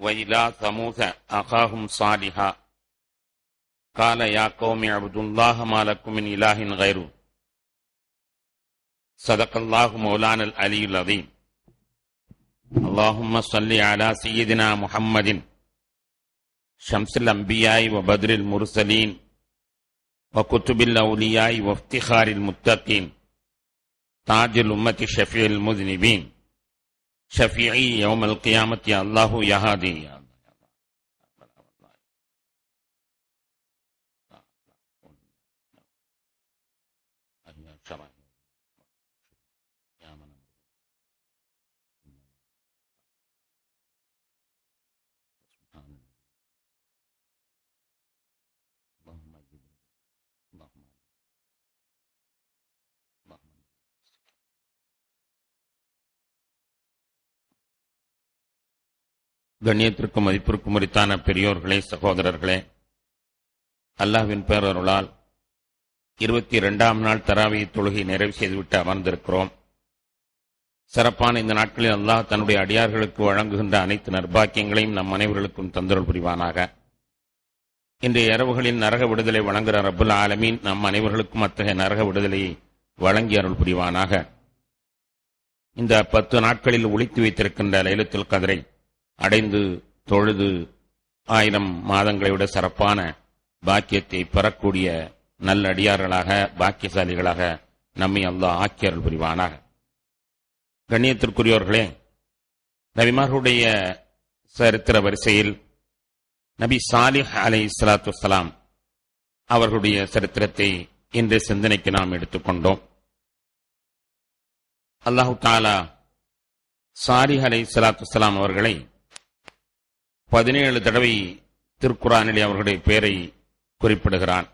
وإلى ثمود أخاهم صالحا قال يا قوم اعبدوا الله ما لكم من إله غيره صدق الله مولانا العلي العظيم. اللهم صل على سيدنا محمد شمس الأنبياء وبدر المرسلين وكتب الأولياء وافتخار المتقين تاج الأمة شفيع المذنبين شفيعي يوم القيامة يا الله يا هادي يا கண்ணியத்திற்கும் மதிப்பிற்கும் உரித்தான பெரியோர்களே, சகோதரர்களே, அல்லாஹ்வின் பேரருளால் 22ஆம் நாள் தராவி தொழுகை நிறைவு செய்துவிட்டு அமர்ந்திருக்கிறோம். சிறப்பான இந்த நாட்களில் அல்லாஹ் தன்னுடைய அடியார்களுக்கு வழங்குகின்ற அனைத்து நற்பாக்கியங்களையும் நம் அனைவர்களுக்கும் தந்தருள் புரிவானாக. இன்றைய இரவுகளில் நரக விடுதலை வழங்குகிற ரப்புல் ஆலமீன் நம் அனைவர்களுக்கும் அத்தகைய நரக விடுதலையை வழங்கி அருள் புரிவானாக. இந்த 10 நாட்களில் ஒளித்து வைத்திருக்கின்ற லைலத்துல் கத்ரை அடைந்து தொழுது 1000 மாதங்களை விட சிறப்பான பாக்கியத்தை பெறக்கூடிய நல்லடியார்களாக, பாக்கியசாலிகளாக நம்மை அல்லாஹ் ஆக்கி அருள் புரிவானாக. கண்ணியத்திற்குரியவர்களே, நபிமார்களுடைய சரித்திர வரிசையில் நபி சாலிஹ் அலைஹிஸ்ஸலாத்து வஸ்ஸலாம் அவர்களுடைய சரித்திரத்தை இன்று சிந்தனைக்கு நாம் எடுத்துக்கொண்டோம். அல்லாஹு தஆலா சாலிஹ் அலைஹிஸ்ஸலாத்து வஸ்ஸலாம் அவர்களை 17 தடவை திருக்குர்ஆனிலே அவர்களுடைய பெயரை குறிப்பிடுகிறான்.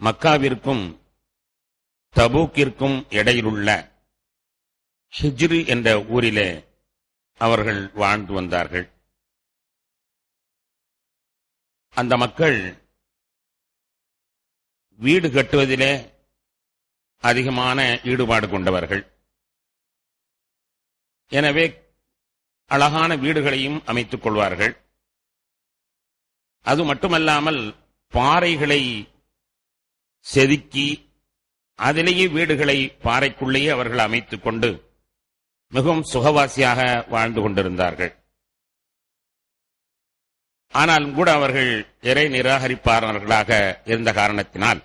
மக்காவிற்கும் தபூக்கிற்கும் இடையிலுள்ள ஹிஜ்ரு என்ற ஊரிலே அவர்கள் வாழ்ந்து வந்தார்கள். அந்த மக்கள் வீடு கட்டுவதிலே அதிகமான ஈடுபாடு கொண்டவர்கள். எனவே அழகான வீடுகளையும் அமைத்துக் கொள்வார்கள். அது மட்டுமல்லாமல் பாறைகளை செதுக்கி அதிலேயே வீடுகளை பாறைக்குள்ளேயே அவர்கள் அமைத்துக் கொண்டு மிகவும் சுகவாசியாக வாழ்ந்து கொண்டிருந்தார்கள். ஆனாலும் கூட அவர்கள் இறை நிராகரிப்பாளர்களாக இருந்த காரணத்தினால்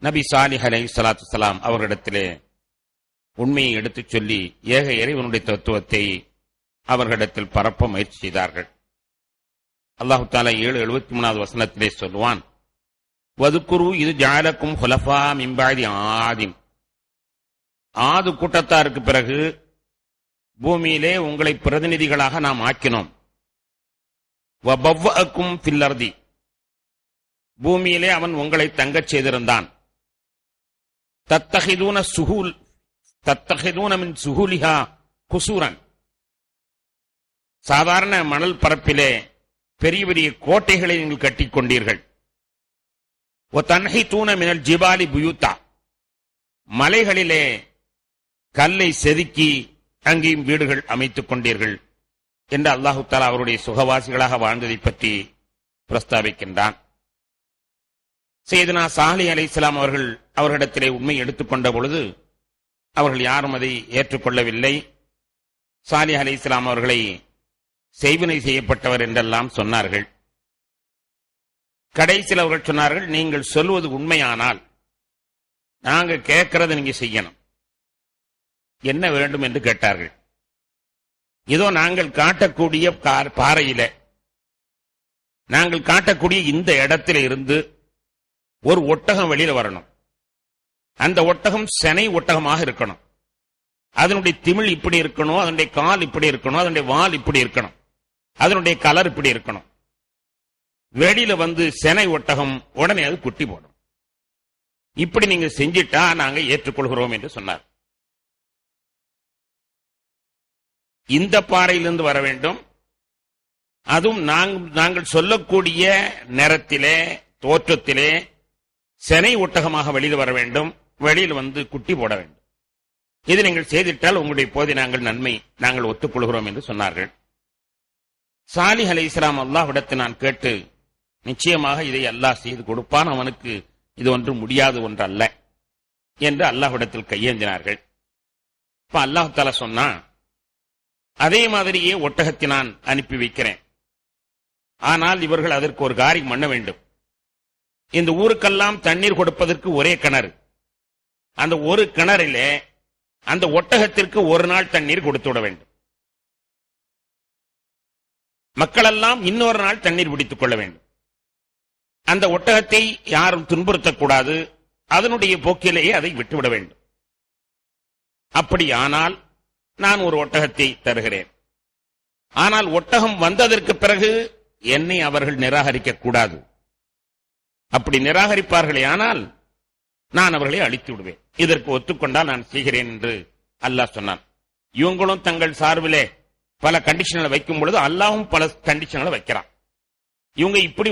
நபி சாலிஹ் அலைஹிஸ்ஸலாத்து வஸ்ஸலாம் அவர்களிடத்திலே உண்மையை எடுத்துச் சொல்லி ஏக இறைவனுடைய தத்துவத்தை அவர்களிடத்தில் பரப்ப முயற்சி செய்தார்கள். அல்லாஹு தஆலா 7:73 வசனத்திலே சொல்வான், வதுக்குரு இது ஜஅலக்கும் ஹுலஃபா மின் பஅதி ஆதின். ஆது கூட்டத்தாருக்கு பிறகு பூமியிலே உங்களை பிரதிநிதிகளாக நாம் ஆக்கினோம். வபவ்வஅக்கும் ஃபில் அர்தி, பூமியிலே அவன் உங்களை தங்கச் செய்திருந்தான். தத்தஹிதூன மின் சுஹூலிஹா குசூரன், சாதாரண மணல் பரப்பிலே பெரிய பெரிய கோட்டைகளை நீங்கள் கட்டிக் கொண்டீர்கள். வதன்ஹிதூன மினல் ஜிபாலி புயூத்தா, மலைகளிலே கல்லை செதுக்கி அங்கேயும் வீடுகள் அமைத்துக் கொண்டீர்கள் என்று அல்லாஹு தஆலா அவருடைய சுகவாசிகளாக வாழ்ந்ததை பற்றி பிரஸ்தாபிக்கின்றான். சையதுனா சாலிஹ் அலைஹிஸ்ஸலாம் அவர்கள் அவர்களிடத்திலே உண்மை எடுத்துக்கொண்ட பொழுது அவர்கள் யாரும் அதை ஏற்றுக்கொள்ளவில்லை. சாலிஹ் அலைஹிஸ்ஸலாம் அவர்களை செய்வினை செய்யப்பட்டவர் என்றெல்லாம் சொன்னார்கள். கடைசியில் அவர்கள் சொன்னார்கள், நீங்கள் சொல்வது உண்மையானால் நாங்க கேட்கறதை நீங்க செய்யணும். என்ன வேண்டும் என்று கேட்டார்கள். இதோ நாங்கள் காட்டக்கூடிய பாறையில, நாங்கள் காட்டக்கூடிய இந்த இடத்துல இருந்து ஒரு ஒட்டகம் வெளியில வரணும். அந்த ஒட்டகம் செனை ஒட்டகமாக இருக்கணும். அதனுடைய திமிழ் இப்படி இருக்கணும், அதனுடைய கால் இப்படி இருக்கணும், அதனுடைய வால் இப்படி இருக்கணும், அதனுடைய கலர் இப்படி இருக்கணும். வெளியில வந்து செனை ஒட்டகம் உடனே அது குட்டி போடும். இப்படி நீங்க செஞ்சிட்டா நாங்க ஏற்றுக்கொள்கிறோம் என்று சொன்னார். இந்த பாறையிலிருந்து வர வேண்டும், அதுவும் நாங்கள் சொல்லக்கூடிய நேரத்திலே தோற்றத்திலே செனை ஒட்டகமாக வெளியில் வர வேண்டும், வெளியில் வந்து குட்டி போட வேண்டும். இது நீங்கள் செய்திட்டால் உங்களுடைய போதை நாங்கள் ஒத்துக்கொள்கிறோம் என்று சொன்னார்கள். சாலிஹ் அலைஹிஸ்ஸலாம் அல்லாஹ்விடத்தில் நான் கேட்டு, நிச்சயமாக இதை அல்லாஹ் செய்து கொடுப்பான், அவனுக்கு இது ஒன்று முடியாது ஒன்று அல்ல என்று அல்லாஹ்விடத்தில் கையேந்தினார்கள். இப்ப அல்லாஹ் தஆலா சொன்னா, அதே மாதிரியே ஒட்டகத்தை நான் அனுப்பி வைக்கிறேன். ஆனால் இவர்கள் அதற்கு ஒரு காரியம் பண்ண வேண்டும். இந்த ஊருக்கெல்லாம் தண்ணீர் கொடுப்பதற்கு ஒரே கிணறு. அந்த ஒரு கிணறிலே அந்த ஒட்டகத்திற்கு ஒரு நாள் தண்ணீர் கொடுத்து விட வேண்டும். மக்களெல்லாம் இன்னொரு நாள் தண்ணீர் பிடித்துக் கொள்ள வேண்டும். அந்த ஒட்டகத்தை யாரும் துன்புறுத்தக்கூடாது, அதனுடைய போக்கிலேயே அதை விட்டுவிட வேண்டும். அப்படியானால் நான் ஒரு ஒட்டகத்தை தருகிறேன். ஆனால் ஒட்டகம் வந்ததற்கு பிறகு என்னை அவர்கள் நிராகரிக்க கூடாது. அப்படி நிராகரிப்பார்களே ஆனால் நான் அவர்களை அழித்து விடுவேன். இதற்கு ஒத்துக்கொண்டால் நான் செய்கிறேன் என்று அல்லாஹ் சொன்னான். இவங்களும் தங்கள் சார்பிலே பல கண்டிஷன்களை வைக்கும் பொழுது அல்லாஹும் பல கண்டிஷன்களை வைக்கிறான். இவங்க இப்படி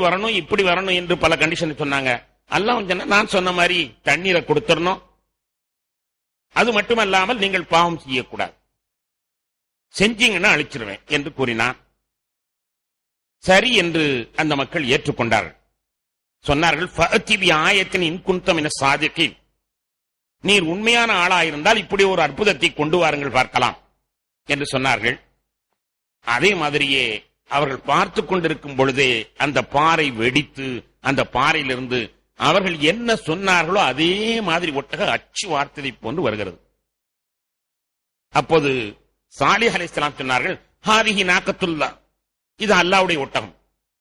வரணும் என்று பல கண்டிஷன் சொன்னாங்க. அல்லாஹ் சொன்ன, நான் சொன்ன மாதிரி தண்ணீரை கொடுத்துடணும், அது மட்டுமல்லாமல் நீங்கள் பாவம் செய்யக்கூடாது, செஞ்சீங்கன்னா அழிச்சிருவேன் என்று கூறினான். சரி என்று அந்த மக்கள் ஏற்றுக்கொண்டார்கள். சொன்னார்கள், ஃபஅத்தி பி ஆயத்தின் இன் குன்த மின ஸாதிகீன், நீர் உண்மையான ஆளாயிருந்தால் இப்படி ஒரு அற்புதத்தை கொண்டு வாருங்கள் பார்க்கலாம் என்று சொன்னார்கள். அதே மாதிரியே அவர்கள் பார்த்து கொண்டிருக்கும் பொழுதே அந்த பாறை வெடித்து அந்த பாறையிலிருந்து அவர்கள் என்ன சொன்னார்களோ அதே மாதிரி ஒட்டக அச்சு வார்த்ததை போன்று வருகிறது. அப்போது சாலிஹ் அலைஹிஸ்ஸலாம் சொன்னார்கள், ஹாதிஹி நாக்கத்துல்லாஹ், இது அல்லாஹ்வுடைய ஒட்டகம்.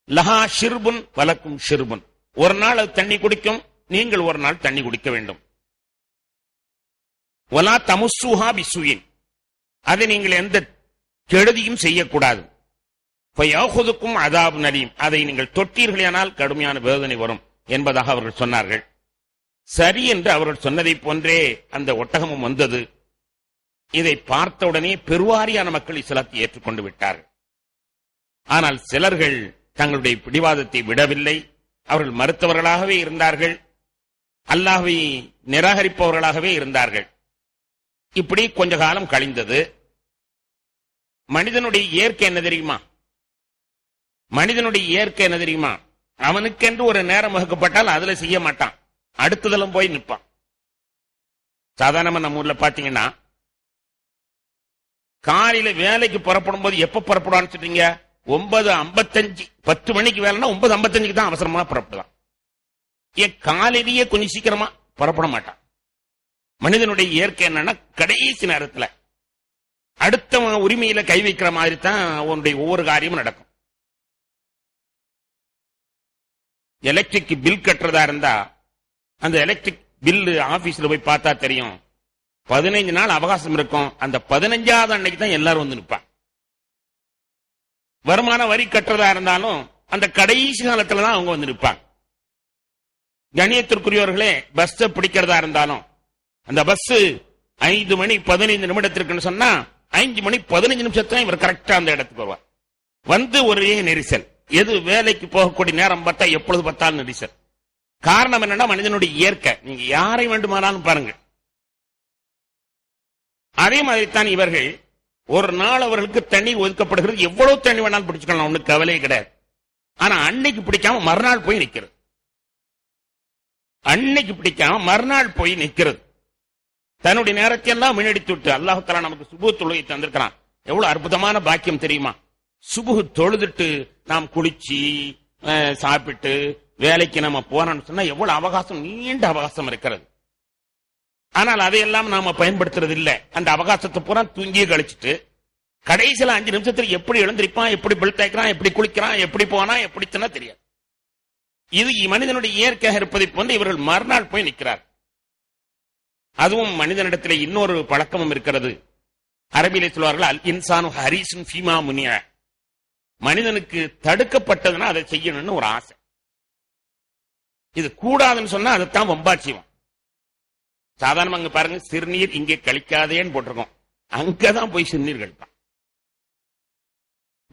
லஹா ஷிர்புன் வலக்கும் ஷிர்புன், ஒரு நாள் அது தண்ணி குடிக்கும், நீங்கள் ஒரு நாள் தண்ணி குடிக்க வேண்டும். வலா தமுஸ்ஸுஹா பிஸ்ஸுயின், அதை நீங்கள் எந்த கெடுதியும் செய்யக்கூடாது. ஃபயஅஹுதுக்கும் அஸாபுன் அலீம், அதை நீங்கள் தொட்டீர்களானால் கடுமையான வேதனை வரும் என்பதாக அவர்கள் சொன்னார்கள். சரி என்று அவர்கள் சொன்னதை போன்றே அந்த ஒட்டகமும் வந்தது. இதை பார்த்தவுடனே பெருவாரியான மக்கள் இஸ்லாத்தை ஏற்றுக்கொண்டு விட்டார்கள். ஆனால் சிலர்கள் தங்களுடைய பிடிவாதத்தை விடவில்லை. அவர்கள் மறுத்தவர்களாகவே இருந்தார்கள், அல்லாஹ்வை நிராகரிப்பவர்களாகவே இருந்தார்கள். இப்படி கொஞ்ச காலம் கழிந்தது. மனிதனுடைய இயற்கை என்ன தெரியுமா? மனிதனுடைய இயற்கை என்ன தெரியுமா? அவனுக்கென்று ஒரு நேரம் வகுக்கப்பட்டால் அதுல செய்ய மாட்டான், அடுத்ததெல்லாம் போய் நிற்பான். சாதாரணமா நம்ம ஊர்ல பாத்தீங்கன்னா, காலையில வேலைக்கு புறப்படும் போது எப்ப புறப்படுவான்னு சொல்றீங்க? 9:55, 10 மணிக்கு வேலைன்னா 9:55 தான் அவசரமா புறப்படலாம். ஏன் காலையிலேயே கொஞ்சம் சீக்கிரமா புறப்பட மாட்டான். மனிதனுடைய இயற்கை என்னன்னா, கடைசி நேரத்துல அடுத்த உரிமையில கை வைக்கிற மாதிரி தான் அவனுடைய ஒவ்வொரு காரியமும் நடக்கும். எலக்ட்ரிக் பில் கட்டுறதா இருந்தா அந்த எலக்ட்ரிக் பில் ஆபீஸ்ல போய் பார்த்தா தெரியும், 15 நாள் அவகாசம் இருக்கும். அந்த 15வது அன்னைக்கு தான் எல்லாரும் வந்து நிற்பாங்க. வருமான வரி கட்டுறதா இருந்தாலும் அந்த கடைசி காலத்துல தான் அவங்க வந்து நிற்பாங்க. கணியத்திற்குரியவர்களே, பஸ் பிடிக்கிறதா இருந்தாலும் அந்த பஸ் 5 மணி 15 நிமிடத்திற்கு சொன்னா 5 மணி 15 நிமிஷத்துல இவர் கரெக்டா அந்த இடத்துக்கு வருவார். வந்து ஒரே நெரிசல். எது வேலைக்கு போகக்கூடிய நேரம் பார்த்தா எப்பொழுது பார்த்தாலும் நெரிசல். காரணம் என்னன்னா, மனிதனுடைய இயற்கை. நீங்க யாரை வேண்டுமானாலும் பாருங்க. அதே மாதிரி தான் இவர்கள், ஒரு நாள் அவர்களுக்கு தண்ணீர் ஒதுக்கப்படுகிறது, எவ்வளவு தண்ணி வேணாலும் பிடிச்சுக்கலாம், ஒண்ணு கவலையே கிடையாது. ஆனா அன்னைக்கு பிடிக்காம மறுநாள் போய் நிக்கிறது. அன்னைக்கு பிடிக்காம மறுநாள் போய் நிக்கிறது. தன்னுடைய நேரத்தை எல்லாம் வீணடித்து விட்டு அல்லாஹ் தஆலா நமக்கு சுபஹ் தொழுகை தந்திருக்கிறான். எவ்வளவு அற்புதமான பாக்கியம் தெரியுமா? சுபஹ் தொழுதுட்டு நாம் குளிச்சு சாப்பிட்டு வேலைக்கு நம்ம போனோம்னு சொன்னா எவ்வளவு அவகாசம், நீண்ட அவகாசம் இருக்கிறது. ஆனால் அதையெல்லாம் நாம பயன்படுத்துறது இல்ல. அந்த அவகாசத்தை பூரா தூங்கியே கழிச்சிட்டு கடைசியில 5 நிமிஷத்துல எப்படி எழுந்திருப்பான், எப்படி பில் தேய்க்கிறான், எப்படி குளிக்கிறான், எப்படி போனா, எப்படி தின்னா தெரியாது. இது மனிதனுடைய இயற்கையாக இருப்பதை போன்று இவர்கள் மறுநாள் போய் நிற்கிறார். அதுவும் மனிதனிடத்தில் இன்னொரு பழக்கமும் இருக்கிறது. அரபியிலே சொல்வார்கள், அல் இன்சானு ஹரீசுன் ஃபீமா முனிய, மனிதனுக்கு தடுக்கப்பட்டதுன்னா அதை செய்யணும்னு ஒரு ஆசை. இது கூடாதுன்னு சொன்னா அதைத்தான் வம்பாட்சியம். சாதாரண அங்க பாருங்க, சிறுநீர் இங்கே கழிக்காதேன்னு போட்டிருக்கோம், அங்கதான் போய் சிறுநீர் கழிப்பான்.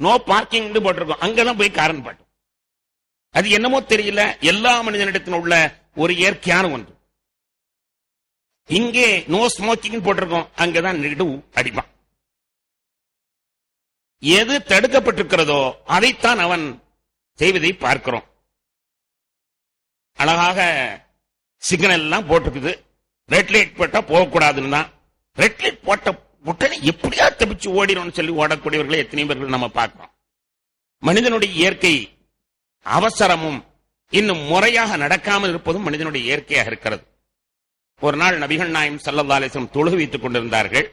நோ பார்க்கிங் போட்டிருக்கோம், அங்கதான் போய் காரன் பாட்டும். அது என்னமோ தெரியல, எல்லா மனிதனிடத்தில் உள்ள ஒரு இயற்கையான ஒன்று. இங்கே நோ ஸ்மோக்கிங் போட்டிருக்கோம், அங்கதான் நெடு அடிப்பான். எது தடுக்கப்பட்டிருக்கிறதோ அதைத்தான் அவன் செய்வதை பார்க்கிறோம். அழகாக சிக்னல் எல்லாம் போட்டிருக்குது, ரெட் லைட் போட்டா போகக்கூடாதுன்னு தான். ரெட் லைட் போட்ட உடனே எப்படியா தப்பிச்சு ஓடிடும் சொல்லி ஓடக்கூடியவர்களை எத்தனை பேர்கள் நம்ம பார்க்கிறோம். மனிதனுடைய இயற்கை அவசரமும் இன்னும் முறையாக நடக்காமல் இருப்பதும் மனிதனுடைய இயற்கையாக இருக்கிறது. ஒரு நாள் நபிகள் நாயகம் ஸல்லல்லாஹு அலைஹி வஸல்லம் தொழுகை வைத்துக் கொண்டிருந்தார்கள்.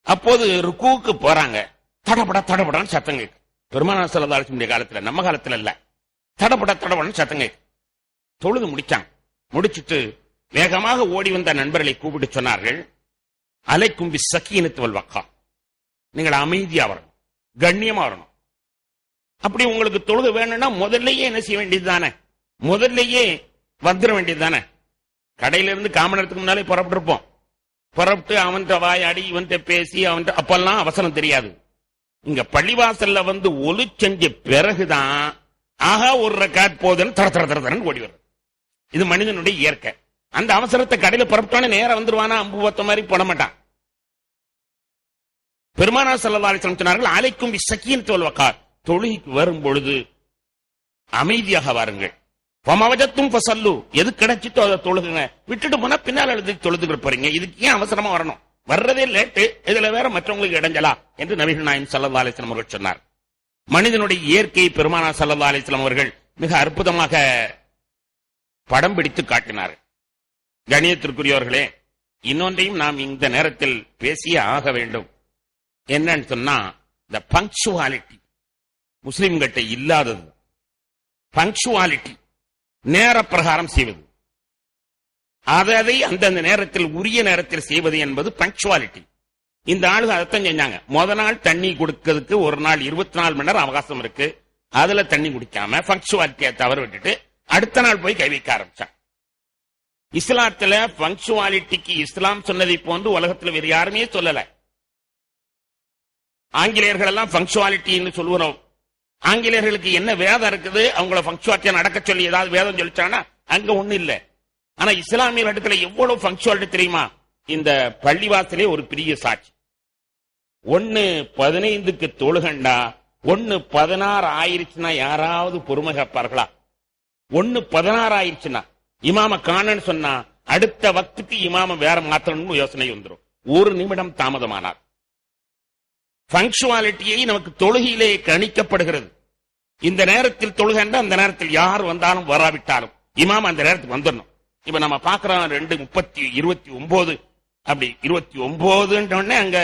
அப்போது ருக்குவுக்கு போறாங்க. தடபட தடபடன்னு சத்தம் கேட்கு. பெருமானார் ஸல்லல்லாஹு அலைஹி வஸல்லம் காலத்துல, நம்ம காலத்துல இல்ல, தடபட தடபடன்னு சத்தம் கேட்கு. தொழுது முடிச்சாங்க. முடிச்சிட்டு வேகமாக ஓடி வந்த நண்பர்களை கூப்பிட்டு சொன்னார்கள், அலைக்கும் பி ஸகீனத்தி வல் வக்கா, நீங்கள் அமைதியா வரணும், கண்ணியமா வரணும். அப்படி உங்களுக்கு தொழுகை வேணும்னா முதல்லயே என்ன செய்ய வேண்டியது தானே, முதல்லயே வந்துட வேண்டியது தானே. கடையில இருந்து காமனத்துக்கு முன்னாலே புறப்பட்டிருப்போம். புறப்பட்டு அவன்கிட்ட வாயாடி இவன்கிட்ட பேசி அவன்கிட்ட, அப்பெல்லாம் அவசரம் தெரியாது. இங்க பள்ளிவாசல்ல வந்து ஒலி செஞ்ச பிறகுதான் ஆகா ஒரு ரக்காத் போதுன்னு தர தர தரன்னு ஓடி வரும். இது மனிதனுடைய இயற்கை. அந்த அவசரத்தை கடையில புறப்பட்டானே நேரம் வந்துருவானா, அம்பு பத்த மாதிரி போட மாட்டான். பெருமானார் ஸல்லல்லாஹு அலைஹி வஸல்லம் சொன்னார்கள், அலைக்கும் பி ஸகீனத்தி வல் வக்கா, தொழுகைக்கு வரும் பொழுது அமைதியாக வாருங்கள். பமவஜத்தும் ஃபஸல்லு, எது கிடைச்சிட்டோ அதை தொழுகுங்க. விட்டுட்டு போனா பின்னால் எழுதி தொழுதுகிட்டு போறீங்க, இதுக்கு ஏன் அவசரமா வரணும், வர்றதே லேட்டு, இதுல வேற மற்றவங்களுக்கு இடைஞ்சலா என்று நபிகள் நாயகம் ஸல்லல்லாஹு அலைஹி வஸல்லம் அவர்கள் சொன்னார். மனிதனுடைய இயற்கை பெருமானார் ஸல்லல்லாஹு அலைஹி வஸல்லம் அவர்கள் மிக அற்புதமாக படம் பிடித்து காட்டினார். கணியத்திற்குரியவர்களே, இன்னொன்றையும் நாம் இந்த நேரத்தில் பேசியே ஆக வேண்டும். என்னன்னு சொன்னா, இந்த பங்க்சுவாலிட்டி முஸ்லிம்கிட்ட இல்லாதது. பங்க்சுவாலிட்டி, நேர பிரகாரம் செய்வது, அதை அந்தந்த நேரத்தில் உரிய நேரத்தில் செய்வது என்பது பங்க்சுவாலிட்டி. இந்த ஆளுங்க அதைத்தான் செஞ்சாங்க. முத நாள் தண்ணி கொடுக்கிறதுக்கு ஒரு நாள் 24 மணி நேரம் அவகாசம் இருக்கு, அதுல தண்ணி குடிக்காம பங்க்சுவாலிட்டியை தவறு விட்டுட்டு அடுத்த நாள் போய் கை வைக்க ஆரம்பிச்சாங்க. இஸ்லாத்துல பங்க்சுவாலிட்டிக்கு இஸ்லாம் சொன்னதை போன்று உலகத்தில் வேறு யாருமே சொல்லல. ஆங்கிலேயர்கள் எல்லாம் பங்க்சுவாலிட்டின்னு சொல்லுவோம். ஆங்கிலேயர்களுக்கு என்ன வேதம் இருக்குது, அவங்கள பங்க்சுவாலிட்டியா நடக்க சொல்லி ஏதாவது வேதம் சொல்லிச்சாங்கன்னா அங்க ஒண்ணு இல்ல. ஆனா இஸ்லாமிய இடத்துல எவ்வளவு பங்க்சுவாலிட்டி தெரியுமா? இந்த பள்ளிவாசலே ஒரு பெரிய சாட்சி. 1:15 தொழுகண்டா 1:16 ஆயிருச்சுன்னா யாராவது பொறுமை காப்பார்களா? 1:16 ஆயிருச்சுன்னா இமாம காணன்னு சொன்னா அடுத்த வக்துக்கு இமாம வேற மாத்தணும்னு யோசனை வந்துடும். ஒரு நிமிடம் தாமதமானார். பங்க்சுவாலிட்டியை நமக்கு தொழுகையிலே கணிக்கப்படுகிறது. இந்த நேரத்தில் தொழுகண்டா அந்த நேரத்தில் யார் வந்தாலும் வராவிட்டாலும் இமாம் அந்த நேரத்துக்கு வந்துடணும். இப்ப நம்ம பாக்குறோம் 2:29 அப்படி 29 அங்க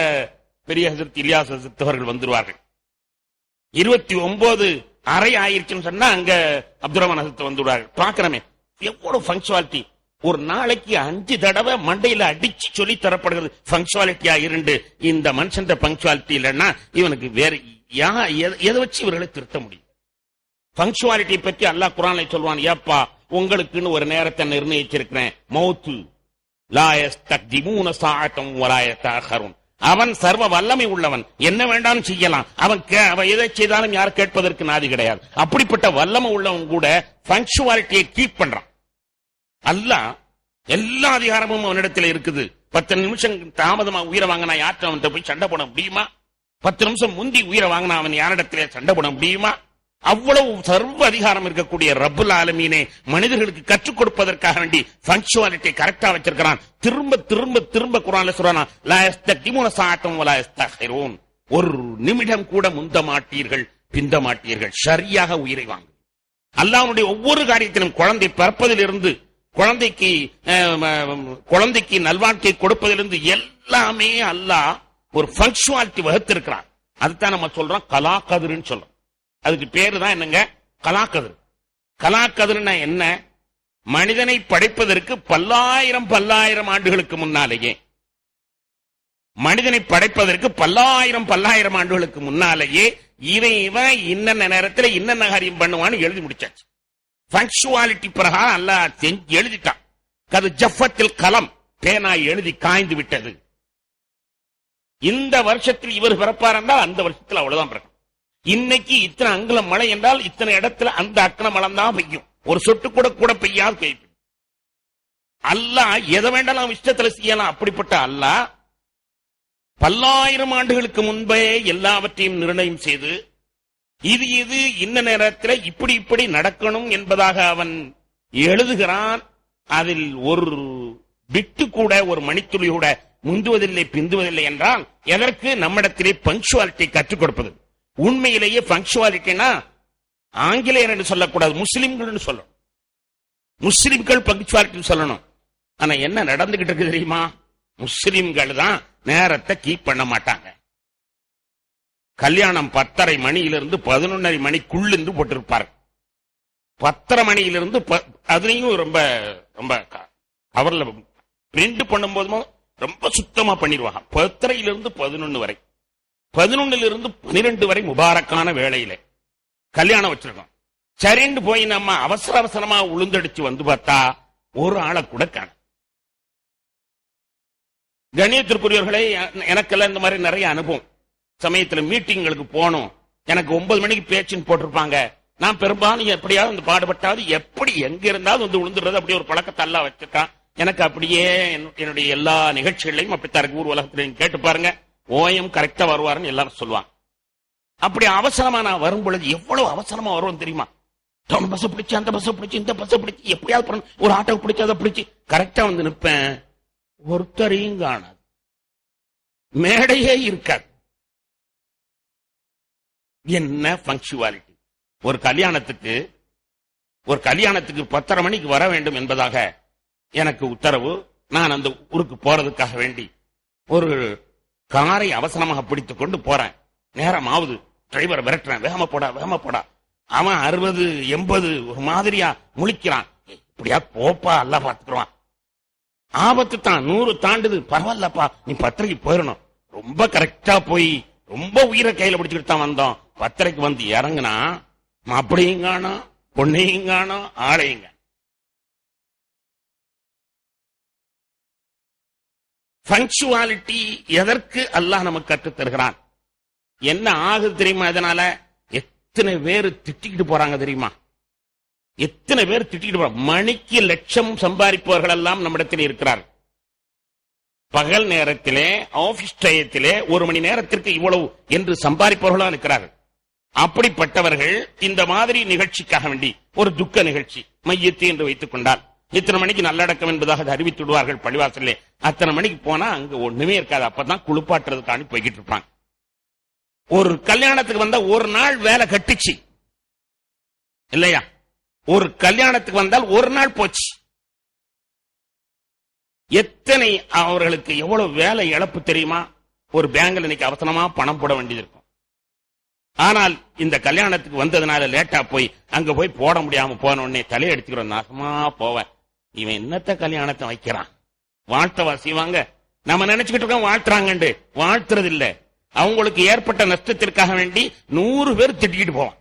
பெரிய ஹஜ்ரத் இலியாஸ் ஹஜ்ரத் அவர்கள் வந்துருவார்கள். 29:30 ஆயிருச்சுன்னு சொன்னா அங்க அப்துல் ரஹ்மான் ஹஜ்ரத் வந்துடுவார்கள். பாக்குறமே எவ்வளவு பங்க்சுவாலிட்டி. ஒரு நாளைக்கு 5 தடவை மண்டையில அடிச்சு சொல்லி தரப்படுகிறது பங்க்சுவாலிட்டியா இருந்து. இந்த மனுஷன் பங்க்சுவாலிட்டி இல்லைன்னா இவனுக்கு வேற எதை வச்சு இவர்களை திருத்த முடியும்? பங்க்சுவாலிட்டி பற்றி அல்லாஹ் குர்ஆன்ல சொல்வான், ஏப்பா உங்களுக்குன்னு ஒரு நேரத்தை நிர்ணயிச்சிருக்கிறேன், மௌத்து லா யஸ்தக்திமூன ஸாஅத்தன் வலா யதஅഖருன். அவன் சர்வ வல்லமை உள்ளவன், என்ன வேண்டாலும் செய்யலாம். அவன் எதை செய்தாலும் யார் கேட்பதற்கு நாதி கிடையாது. அப்படிப்பட்ட வல்லமை உள்ளவன் கூட பங்க்சுவாலிட்டியை கீப் பண்றான். அல்லாஹ் எல்லா அதிகாரமும் அவனிடத்தில் இருக்குது. 10 நிமிஷம் தாமதமா உயிரை வாங்கினா யார்கிட்ட அவன்கிட்ட போய் சண்டை போட முடியுமா? 10 நிமிஷம் முந்தி உயிரை வாங்கினா அவன் யாரிடத்திலே சண்டை போட முடியுமா? அவ்வளவு சர்வ அதிகாரம் இருக்கக்கூடிய ரப்புல் ஆலமீனே மனிதர்களுக்கு கற்றுக் கொடுப்பதற்காக வேண்டி பங்க்சுவாலிட்டி கரெக்டா வச்சிருக்கிறான். திரும்ப திரும்ப திரும்ப குர்ஆன்ல சொல்றானா, லா யஸ்தக்திமூன ஸாஅத்தன் வலா யஸ்தஅഖிரூன். ஒரு நிமிடம் கூட முந்த மாட்டீர்கள், பிந்த மாட்டீர்கள், சரியாக உயிரை வாங்கு. அல்லாஹ்வுடைய ஒவ்வொரு காரியத்திலும் குழந்தை பிறப்பதிலிருந்து குழந்தைக்கு நல்வாழ்க்கை கொடுப்பதிலிருந்து எல்லாமே அல்லாஹ் ஒரு பங்க்சுவாலிட்டி வகுத்திருக்கிறான். அதுதான் நம்ம சொல்றோம் கலா கதிர்ன்னு சொல்றோம். அதுக்கு பேரு தான் என்னங்க? கலாக்கதிர். கலாக்கதிர்னா என்ன? மனிதனை படைப்பதற்கு பல்லாயிரம் ஆண்டுகளுக்கு முன்னாலேயே, மனிதனை படைப்பதற்கு பல்லாயிரம் ஆண்டுகளுக்கு முன்னாலேயே இவன் இன்னென்ன நேரத்தில் இன்னென்ன காரியம் பண்ணுவான்னு எழுதி முடிச்சாச்சு. பங்க்சுவாலிட்டி பிரகாரம் அல்லாஹ் எழுதிட்டான். கது ஜஃபத்தில் கலம், பேனா எழுதி காய்ந்து விட்டது. இந்த வருஷத்தில் இவர் பிறப்பார் என்றால் அந்த வருஷத்தில் அவ்வளவுதான் பிறக்கும். இன்னைக்கு இத்தனை அங்குலம் மழை என்றால் இத்தனை இடத்துல அந்த அக்கன மழை தான் பெய்யும். ஒரு சொட்டு கூட பெய்யாது பெய்யும். அல்லாஹ் எதை வேண்டாம் இஷ்டத்துல செய்யலாம். அப்படிப்பட்ட அல்லாஹ் பல்லாயிரம் ஆண்டுகளுக்கு முன்பே எல்லாவற்றையும் நிர்ணயம் செய்து இது இது இந்த நேரத்தில் இப்படி இப்படி நடக்கணும் என்பதாக அவன் எழுதுகிறான். அதில் ஒரு பிட்டு கூட, ஒரு மணித்துளி கூட முந்துவதில்லை, பிந்துவதில்லை என்றால் எதற்கு? நம்மிடத்திலே பங்க்சுவாலிட்டி கற்றுக் கொடுப்பது. உண்மையிலேயே பங்க்சுவாலிட்டினா ஆங்கிலேயர் என்று சொல்லக்கூடாது, முஸ்லிம்கள் சொல்லணும். முஸ்லிம்கள் பங்க்சுவாலிட்டி சொல்லணும். ஆனா என்ன நடந்துகிட்டு இருக்கு தெரியுமா? முஸ்லிம்கள் தான் நேரத்தை கீப் பண்ண மாட்டாங்க. கல்யாணம் 10:30 மணியிலிருந்து 11:30 மணிக்குள்ளிருந்து போட்டிருப்பார். 10:30 மணியிலிருந்து அதுலயும் ரொம்ப ரொம்ப அவர்ல பிரிண்ட் பண்ணும்போதும் ரொம்ப சுத்தமா பண்ணிடுவாங்க. 10:30 11 வரை, 11 12 வரை முபாரக்கான வேளையில கல்யாணம் வச்சிருக்கோம். சரின்னு போய் நம்ம அவசர அவசரமா உளுந்தடிச்சு வந்து பார்த்தா ஒரு ஆளை கூட காண. கண்ணியத்திற்குரியவர்களே, எனக்கெல்லாம் இந்த மாதிரி நிறைய அனுபவம். சமயத்துல மீட்டிங்களுக்கு போகணும், எனக்கு 9 மணிக்கு பேச்சுன்னு போட்டிருப்பாங்க. நான் பெரும்பாலும் எப்படியாவது வந்து பாடுபட்டாவது எப்படி எங்க இருந்தாலும் வந்து விழுந்துடுறது. அப்படி ஒரு பழக்கத்தை எல்லாம் வச்சிருக்கான். எனக்கு அப்படியே என்னுடைய எல்லா நிகழ்ச்சிகளையும் அப்படித்தான் இருக்கு. ஊர் உலகத்திலையும் கேட்டு பாருங்க, ஓயம் கரெக்டா வருவாருன்னு எல்லாரும் சொல்லுவாங்க. அப்படி அவசரமா நான் வரும் பொழுது எவ்வளவு அவசரமா வரும் தெரியுமா? டவுன் பஸ் பிடிச்சு, அந்த பஸ் பிடிச்சு, இந்த பஸ் பிடிச்சு, எப்படியாவது ஒரு ஆட்டோ பிடிச்சு, அதை பிடிச்சு கரெக்டா வந்து நிற்பேன். ஒருத்தரையும் காணாது, மேடையே இருக்காது. என்ன பங்க்சுவாலிட்டி! ஒரு கல்யாணத்துக்கு 10:30 மணிக்கு வர வேண்டும் என்பதாக எனக்கு உத்தரவு. நான் அந்த ஊருக்கு போறதுக்காக வேண்டி ஒரு காரை அவசரமாக பிடித்துக் கொண்டு போறேன். நேரம் ஆகுது, டிரைவர் விரட்டுறேன், வேகமா போடா. அவன் 60 80 ஒரு மாதிரியா முழிக்கிறான். இப்படியா போப்பா, எல்லாம் பார்த்துக்குவான். ஆபத்து தான், 100 தாண்டுது, பரவாயில்லப்பா, நீ 10:30 போயிடணும். ரொம்ப கரெக்டா போய் ரொம்ப உயிரை கையில பிடிச்சிட்டு தான் வந்தோம். 10:30 வந்து இறங்குனா மாப்பிளையும் காணோம், பொண்ணையும் காணோம், ஆளையுங்க. பங்க்சுவாலிட்டி எதற்கு அல்லாஹ் நமக்கு கற்றுத் தருகிறான்? என்ன ஆகுது தெரியுமா? இதனால எத்தனை பேர் திட்டிக்கிட்டு போறாங்க தெரியுமா? எத்தனை பேர் திட்டிக்கிட்டு போறாங்க. மணிக்கு லட்சம் சம்பாதிப்பவர்கள் எல்லாம் நம்மிடத்தில் இருக்கிறார். பகல் நேரத்திலே, ஆபீஸ் டயத்திலே 1 மணி நேரத்திற்கு இவ்வளவு என்று சம்பாதிப்பவர்களாக இருக்கிறார்கள். அப்படிப்பட்டவர்கள் இந்த மாதிரி நிகழ்ச்சிக்காக வேண்டி, ஒரு துக்க நிகழ்ச்சி மையத்து என்று வைத்துக் கொண்டால், இத்தனை மணிக்கு நல்லடக்கம் என்பதாக அறிவித்து விடுவார்கள் பள்ளிவாசலே. அத்தனை மணிக்கு போனா அங்க ஒண்ணுமே இருக்காது. அப்பதான் குளிப்பாட்டுறதுக்காண்டி போய்கிட்டு இருப்பாங்க. ஒரு கல்யாணத்துக்கு வந்தா ஒரு நாள் வேலை கட்டிச்சு இல்லையா? ஒரு கல்யாணத்துக்கு வந்தால் ஒரு நாள் போச்சு. எத்தனை அவர்களுக்கு எவ்வளவு வேலை இழப்பு தெரியுமா? ஒரு பேங்க்ல இன்னைக்கு அவசரமா பணம் போட வேண்டியது இருக்கும். ஆனால் இந்த கல்யாணத்துக்கு வந்ததுனால லேட்டா போய் அங்க போய் போட முடியாம போன உடனே தலையெடுத்துக்கிறோம், நாசமா போவேன். இவன் என்னத்த கல்யாணத்தை வைக்கிறான், வாழ்த்தவா செய்வாங்க? நம்ம நினைச்சுக்கிட்டு இருக்கோம் வாழ்த்துறாங்க, வாழ்த்துறது இல்ல. அவங்களுக்கு ஏற்பட்ட நஷ்டத்திற்காக வேண்டி 100 பேர் திட்டிக்கிட்டு போவான்.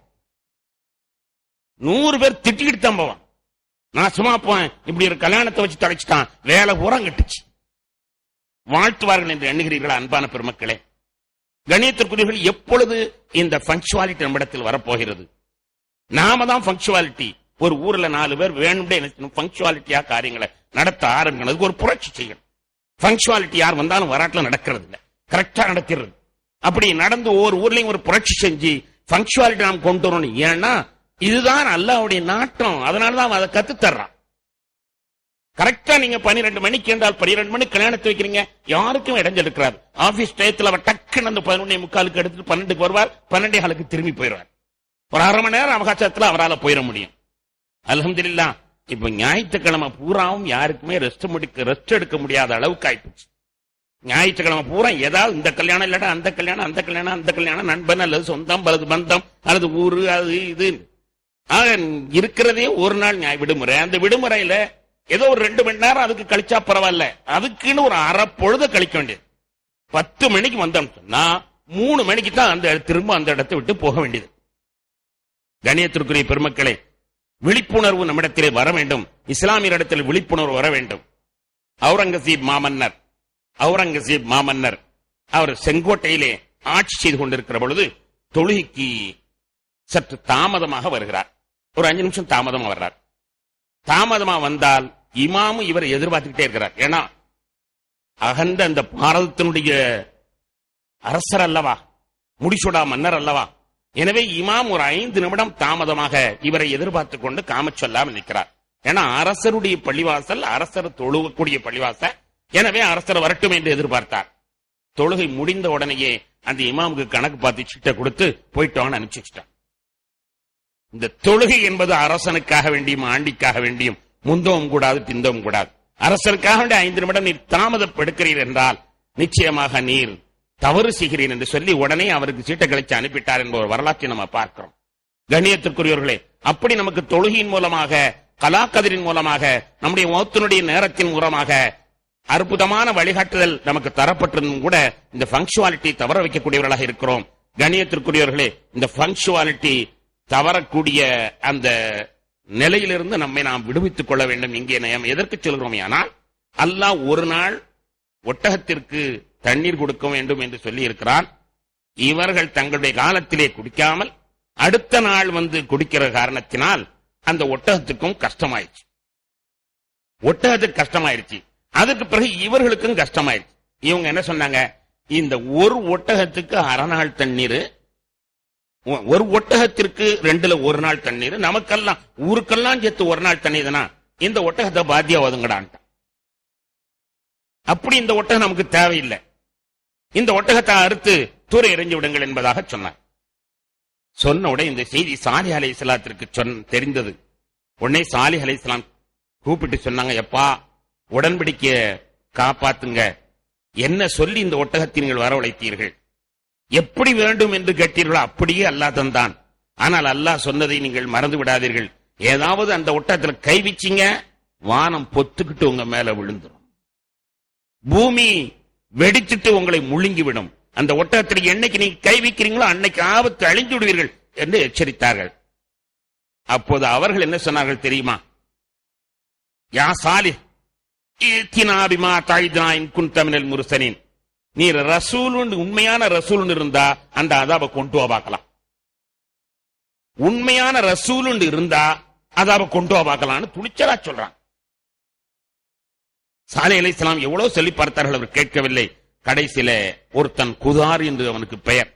100 பேர் திட்டிக்கிட்டு தான் போவான். நான் சும்மா போவேன், இப்படி ஒரு கல்யாணத்தை வச்சு தொலைச்சிட்டான், வேலை பூரா கட்டுச்சு. வாழ்த்துவார்கள் என்று எண்ணுகிறீர்களா அன்பான பெருமக்களே? கணியத்திற்குரியவர்கள், எப்பொழுது இந்த பங்க்சுவாலிட்டி நம்மிடத்தில் வரப்போகிறது? நாம தான் பங்க்சுவாலிட்டி. ஒரு ஊர்ல 4 பேர் வேணும்னே பங்க்சுவாலிட்டியா காரியங்களை நடத்த ஆரம்பிக்கணும். ஒரு புரட்சி செய்யணும். பங்க்சுவாலிட்டி யார் வந்தாலும் வராட்டில் நடக்கிறது இல்லை, கரெக்டா நடக்கிறது. அப்படி நடந்து ஒவ்வொரு ஊர்லயும் ஒரு புரட்சி செஞ்சு பங்க்சுவாலிட்டி நாம் கொண்டு வரணும். ஏன்னா இதுதான் அல்லாஹ்வுடைய நாட்டம். அதனாலதான் அதை கத்து தர்றான். கரெக்டா நீங்க 12 மணிக்கு என்றால் 12 மணிக்கு கல்யாணத்தை வைக்கிறீங்க, யாருக்கும் இடைஞ்சல் இருக்கிறார். ஆபீஸ் டயத்தில் அவர் டக்குன்னு அந்த 11:45 எடுத்துட்டு 12க்கு வருவார், 12:15 திரும்பி போயிடுவார். ஒரு அரை மணி நேரம் அவகாசத்துல அவரால் போயிட முடியும். அல்ஹம்துலில்லாஹ். இப்ப ஞாயிற்றுக்கிழமை பூராவும் யாருக்குமே ரெஸ்ட் எடுக்க முடியாத அளவுக்கு ஆயிடுச்சு. ஞாயிற்றுக்கிழமை பூரா ஏதாவது இந்த கல்யாணம் இல்லாட்டா அந்த கல்யாணம், அந்த கல்யாணம், அந்த கல்யாணம், நண்பன் அல்லது சொந்தம் அல்லது பந்தம் அல்லது ஊரு, அது இது. இருக்கிறதே ஒரு நாள் விடுமுறை. அந்த விடுமுறையில ஏதோ ஒரு 2 மணி நேரம் அதுக்கு கழிச்சா பரவாயில்ல, அதுக்குன்னு ஒரு அரை பொழுத கழிக்க வேண்டியது. 10 மணிக்கு வந்தோம் சொன்னா 3 மணிக்கு தான் திரும்ப அந்த இடத்தை விட்டு போக வேண்டியது. கணியத்திற்குரிய பெருமக்களே, விழிப்புணர்வு நம்மிடத்திலே வர வேண்டும். இஸ்லாமியரிடத்தில் விழிப்புணர்வு வர வேண்டும். அவுரங்கசீப் மாமன்னர் அவர் செங்கோட்டையிலே ஆட்சி செய்து கொண்டிருக்கிற பொழுது தொழுகைக்கு சற்று தாமதமாக வருகிறார். ஒரு 5 நிமிஷம் தாமதமா வர்றார். தாமதமா வந்தால் இமாமும் இவரை எதிர்பார்த்துக்கிட்டே இருக்கிறார். ஏன்னா அகண்ட அந்த பாரதத்தினுடைய அரசர் அல்லவா, முடிசூடா மன்னர் அல்லவா. எனவே இமாம் ஒரு 5 நிமிடம் தாமதமாக இவரை எதிர்பார்த்து கொண்டு காமச் சொல்லாமல் நிற்கிறார். ஏன்னா அரசருடைய பள்ளிவாசல், அரசர் தொழுகக்கூடிய பள்ளிவாசல். எனவே அரசர் வரட்டும் என்று எதிர்பார்த்தார். தொழுகை முடிந்த உடனேயே அந்த இமாமுக்கு கணக்கு பார்த்து சீட்டை கொடுத்து போயிட்டோன்னு அனுப்பிச்சுட்டான். இந்த தொழுகை என்பது அரசனுக்காக வேண்டியும் ஆண்டிக்காக வேண்டியும் முந்தவும் கூடாது பிந்தவும் கூடாது. அரசனுக்காக வேண்டிய 5 நிமிடம் நீர் தாமதப்படுக்கிறீர் என்றால் நிச்சயமாக நீர் தவறு செய்கிறீர் என்று சொல்லி உடனே அவருக்கு சீட்டை கழிச்சு அனுப்பிட்டார் என்ற ஒரு வரலாற்றை நம்ம பார்க்கிறோம். கண்ணியத்திற்குரியவர்களே, அப்படி நமக்கு தொழுகையின் மூலமாக, கலாக்கதிரின் மூலமாக, நம்முடைய மௌத்தினுடைய நேரத்தின் மூலமாக அற்புதமான வழிகாட்டுதல் நமக்கு தரப்பட்டிருந்தும் கூட இந்த பங்க்சுவாலிட்டி தவற வைக்கக்கூடியவர்களாக இருக்கிறோம். கண்ணியத்திற்குரியவர்களே, இந்த பங்க்சுவாலிட்டி தவறக்கூடிய அந்த நிலையிலிருந்து நம்மை நாம் விடுவித்துக் கொள்ள வேண்டும். இங்கே நாம் எதற்கு சொல்கிறோம்? ஆனால் அல்லாஹ் ஒரு நாள் ஒட்டகத்திற்கு தண்ணீர் கொடுக்க வேண்டும் என்று சொல்லி இருக்கிறான். இவர்கள் தங்களுடைய காலத்திலே குடிக்காமல் அடுத்த நாள் வந்து குடிக்கிற காரணத்தினால் அந்த ஒட்டகத்துக்கும் கஷ்டமாயிடுச்சு. ஒட்டகத்துக்கு கஷ்டமாயிருச்சு. அதுக்கு பிறகு இவர்களுக்கும் கஷ்டமாயிருச்சு. இவங்க என்ன சொன்னாங்க? இந்த ஒரு ஒட்டகத்துக்கு அரை நாள் தண்ணீர், ஒரு ஒட்டகத்திற்கு 2ல் 1 நாள் தண்ணீர், நமக்கெல்லாம் ஊருக்கெல்லாம் சேர்த்து 1 நாள் தண்ணீர் தானா, இந்த ஒட்டகத்தை பாத்தியா ஒதுங்கடான். அப்படி இந்த ஒட்டகம் நமக்கு தேவையில்லை, இந்த ஒட்டகத்தை அறுத்து தூர எறிஞ்சு விடுங்கள் என்பதாக சொன்னார். சொன்ன உடனே இந்த செய்தி சாலிஹ் அலைஹிஸ்ஸலாத்திற்கு தெரிந்தது. உடனே சாலிஹ் அலைஹிஸ்ஸலாம் கூப்பிட்டு சொன்னாங்க, எப்பா உடன்படிக்கைய காப்பாத்துங்க, என்ன சொல்லி இந்த ஒட்டகத்தை நீங்கள் வரவழைத்தீர்கள், எப்படி வேண்டும் என்று கேட்டீர்களோ அப்படியே அல்லாஹ் தந்தான். ஆனால் அல்லாஹ் சொன்னதை நீங்கள் மறந்து விடாதீர்கள். ஏதாவது அந்த ஒட்டகத்தில் கை வச்சிங்க, வானம் பொத்துக்கிட்டு உங்க மேல விழுந்துடும், பூமி வெடிச்சிட்டு உங்களை முழுங்கிவிடும். அந்த ஒட்டகத்தில் என்னைக்கு நீங்க கை வைக்கிறீங்களோ அன்னைக்கு ஆபத்து அழிந்து விடுவீர்கள் என்று எச்சரித்தார்கள். அப்போது அவர்கள் என்ன சொன்னார்கள் தெரியுமா? யா சாலிஹ் இத்தினா பிமா தஇதுனா இன் குன்த மினல் முர்சலீன், நீ ரசூலுன், உண்மையான ரசூலுன் இருந்தா அந்த அதாப கொண்டு வா பார்க்கலாம். உண்மையான ரசூலுன் இருந்தா அதாப கொண்டு வா பார்க்கலாம்னு துணிச்சலா சொல்றான். சாலிஹ் அலைஹிஸ்ஸலாம் எவ்வளவு சொல்லி பார்த்தார்கள், அவர் கேட்கவில்லை. கடைசியில ஒருத்தன் குதார் என்று அவனுக்கு பெயர்,